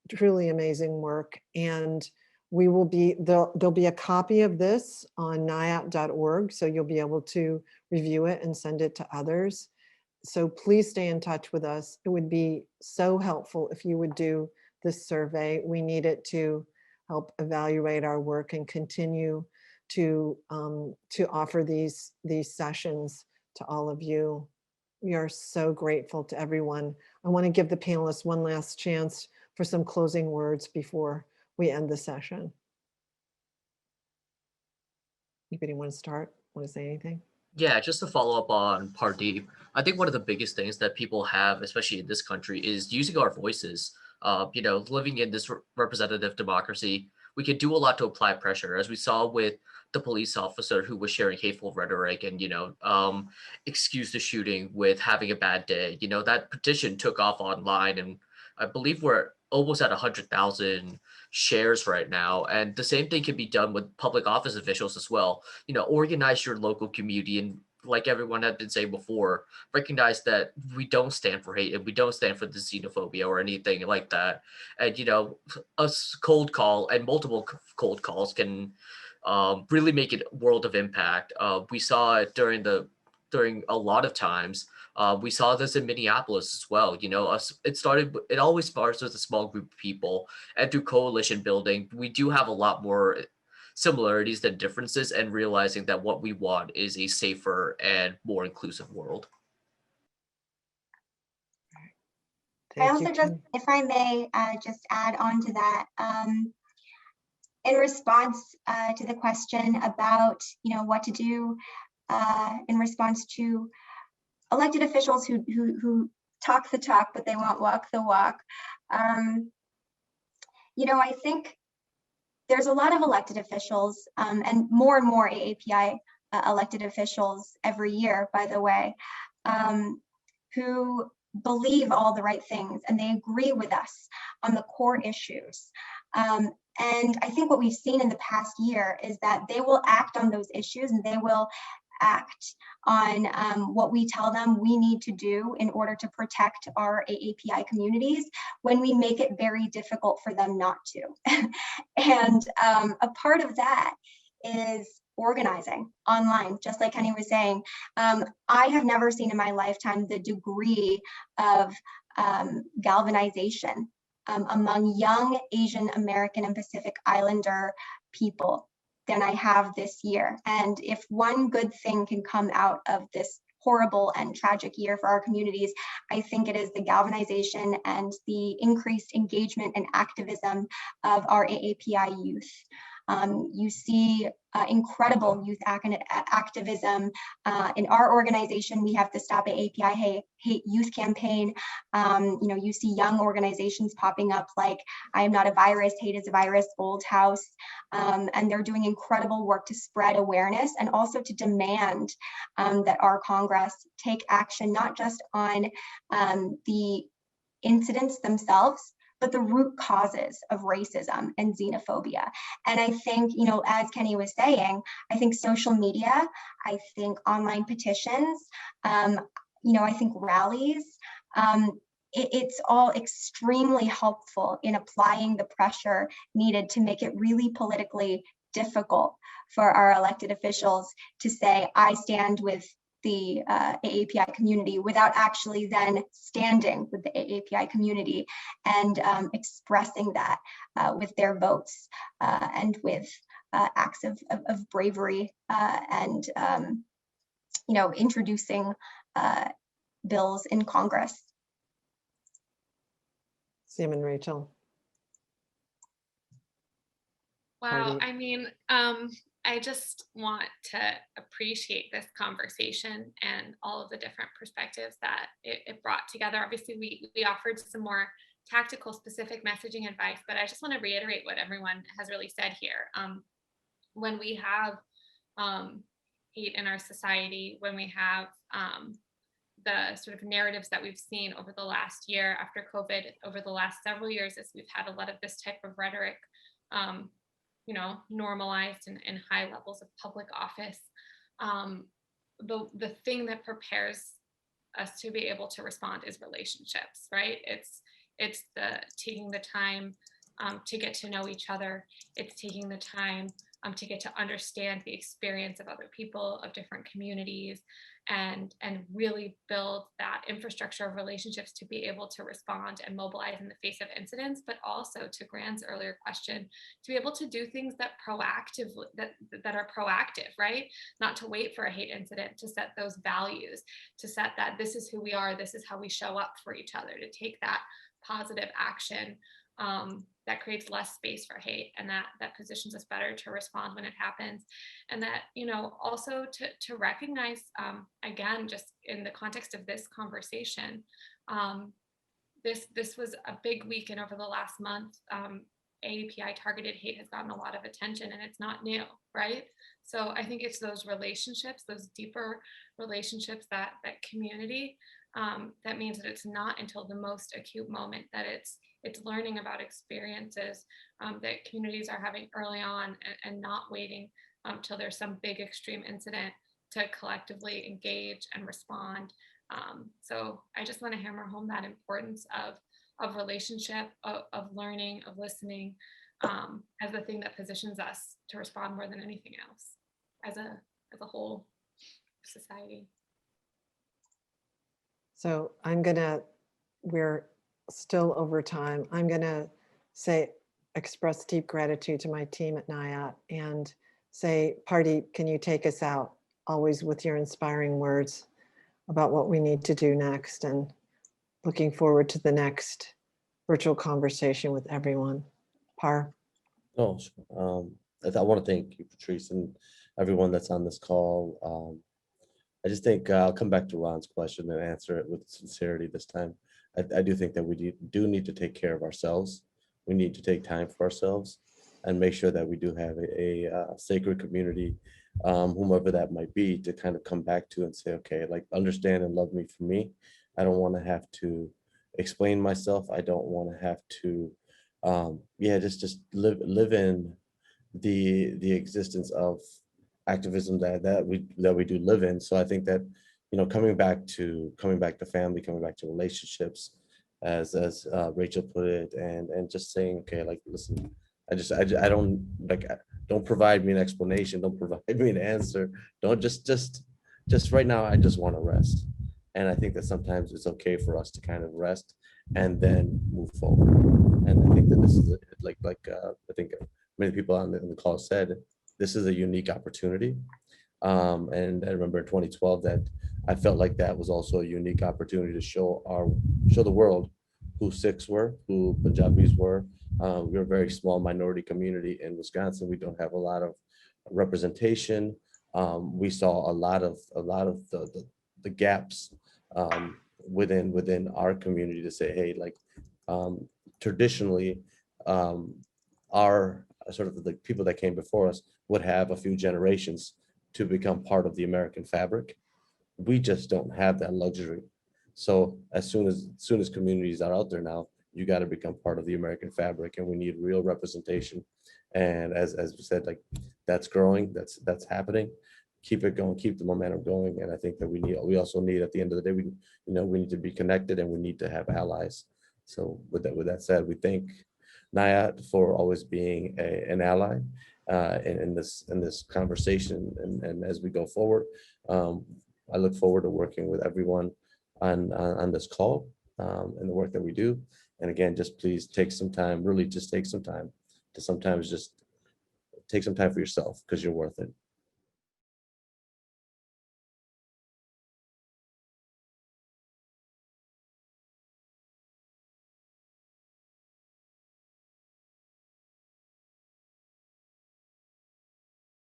A: Truly amazing work. And we will be, there'll be a copy of this on niat.org, so you'll be able to review it and send it to others. So please stay in touch with us. It would be so helpful if you would do this survey. We need it to help evaluate our work and continue to offer these sessions to all of you. We are so grateful to everyone. I want to give the panelists one last chance for some closing words before we end the session. Anybody want to start? Want to say anything?
F: Yeah, just to follow up on Pardeep, I think one of the biggest things that people have, especially in this country, is using our voices. You know, living in this representative democracy, we can do a lot to apply pressure, as we saw with the police officer who was sharing hateful rhetoric and, you know, excused the shooting with having a bad day. You know, that petition took off online, and I believe we're almost at 100,000 shares right now. And the same thing can be done with public office officials as well. You know, organize your local community, and like everyone had been saying before, recognize that we don't stand for hate and we don't stand for the xenophobia or anything like that. And, you know, a cold call and multiple cold calls can really make a world of impact. We saw it during a lot of times We saw this in Minneapolis as well. You know, it always starts with a small group of people, and through coalition building, we do have a lot more similarities than differences, and realizing that what we want is a safer and more inclusive world.
G: I
A: Thank you,
G: also just,
A: Kim.
G: if I may, just add on to that, in response to the question about, what to do in response to elected officials who talk the talk, but they won't walk the walk. I think there's a lot of elected officials and more AAPI elected officials every year, by the way, who believe all the right things and they agree with us on the core issues. And I think what we've seen in the past year is that they will act on those issues, and they will act on what we tell them we need to do in order to protect our AAPI communities when we make it very difficult for them not to. And a part of that is organizing online, just like Kenny was saying. I have never seen in my lifetime the degree of galvanization among young Asian American and Pacific Islander people than I have this year. And if one good thing can come out of this horrible and tragic year for our communities, I think it is the galvanization and the increased engagement and activism of our AAPI youth. You see incredible youth activism. In our organization, we have the Stop AAPI Hate Youth Campaign. You see young organizations popping up like I Am Not a Virus, Hate is a Virus, Old House, and they're doing incredible work to spread awareness and also to demand that our Congress take action, not just on the incidents themselves, but the root causes of racism and xenophobia. And I think, as Kenny was saying, I think social media, I think online petitions, I think rallies, it's all extremely helpful in applying the pressure needed to make it really politically difficult for our elected officials to say, I stand with the AAPI community, without actually then standing with the AAPI community and expressing that with their votes and with acts of bravery and introducing bills in Congress.
A: Sam and Rachel.
D: Wow,
A: Heidi.
D: I mean, I just want to appreciate this conversation and all of the different perspectives that it brought together. Obviously, we offered some more tactical, specific messaging advice, but I just want to reiterate what everyone has really said here. When we have hate in our society, when we have the sort of narratives that we've seen over the last year after COVID, over the last several years, as we've had a lot of this type of rhetoric normalized in high levels of public office. The thing that prepares us to be able to respond is relationships, right? It's the taking the time to get to know each other. It's taking the time to get to understand the experience of other people, of different communities, and really build that infrastructure of relationships to be able to respond and mobilize in the face of incidents, but also, to Grant's earlier question, to be able to do things that are proactive, right? Not to wait for a hate incident, to set those values, to set that this is who we are, this is how we show up for each other, to take that positive action that creates less space for hate, and that positions us better to respond when it happens. And that, also to recognize, again, just in the context of this conversation, this was a big week, and over the last month, AAPI targeted hate has gotten a lot of attention, and it's not new, right? So I think it's those relationships, those deeper relationships, that community, that means that it's not until the most acute moment that it's learning about experiences that communities are having early on, and not waiting till there's some big extreme incident to collectively engage and respond. So I just want to hammer home that importance of relationship, of learning, of listening, as the thing that positions us to respond more than anything else as a whole society.
A: So we're still over time. I'm gonna express deep gratitude to my team at NIAT and say, Party, can you take us out? Always with your inspiring words about what we need to do next, and looking forward to the next virtual conversation with everyone. Par.
B: Oh, sure. I want to thank you, Patrice, and everyone that's on this call. I just think I'll come back to Ron's question and answer it with sincerity this time. I do think that we do need to take care of ourselves. We need to take time for ourselves and make sure that we do have a sacred community, whomever that might be, to kind of come back to and say, okay, like, understand and love me for me. I don't want to have to explain myself. I don't want to have to, just live in the existence of activism that we do live in. So I think that, coming back to family, coming back to relationships, as Rachel put it, and just saying, okay, like, listen, I don't, like, don't provide me an explanation, don't provide me an answer, don't just right now, I just want to rest. And I think that sometimes it's okay for us to kind of rest and then move forward. And I think that this is I think many people on the call said, this is a unique opportunity. And I remember in 2012 that I felt like that was also a unique opportunity to show the world who Sikhs were, who Punjabis were. We're a very small minority community in Wisconsin. We don't have a lot of representation. We saw a lot of the gaps within our community to say, hey, like, traditionally, our sort of the people that came before us would have a few generations to become part of the American fabric. We just don't have that luxury. So as soon as communities are out there now, you got to become part of the American fabric, and we need real representation. And as we said, like, that's growing, that's happening. Keep it going, keep the momentum going. And I think that we also need, at the end of the day, we need to be connected, and we need to have allies. So with that said, we thank NIAT for always being an ally in this conversation, and as we go forward, I look forward to working with everyone on this call, and the work that we do. And again, just please take some time, really just take some time to sometimes just take some time for yourself, because you're worth it.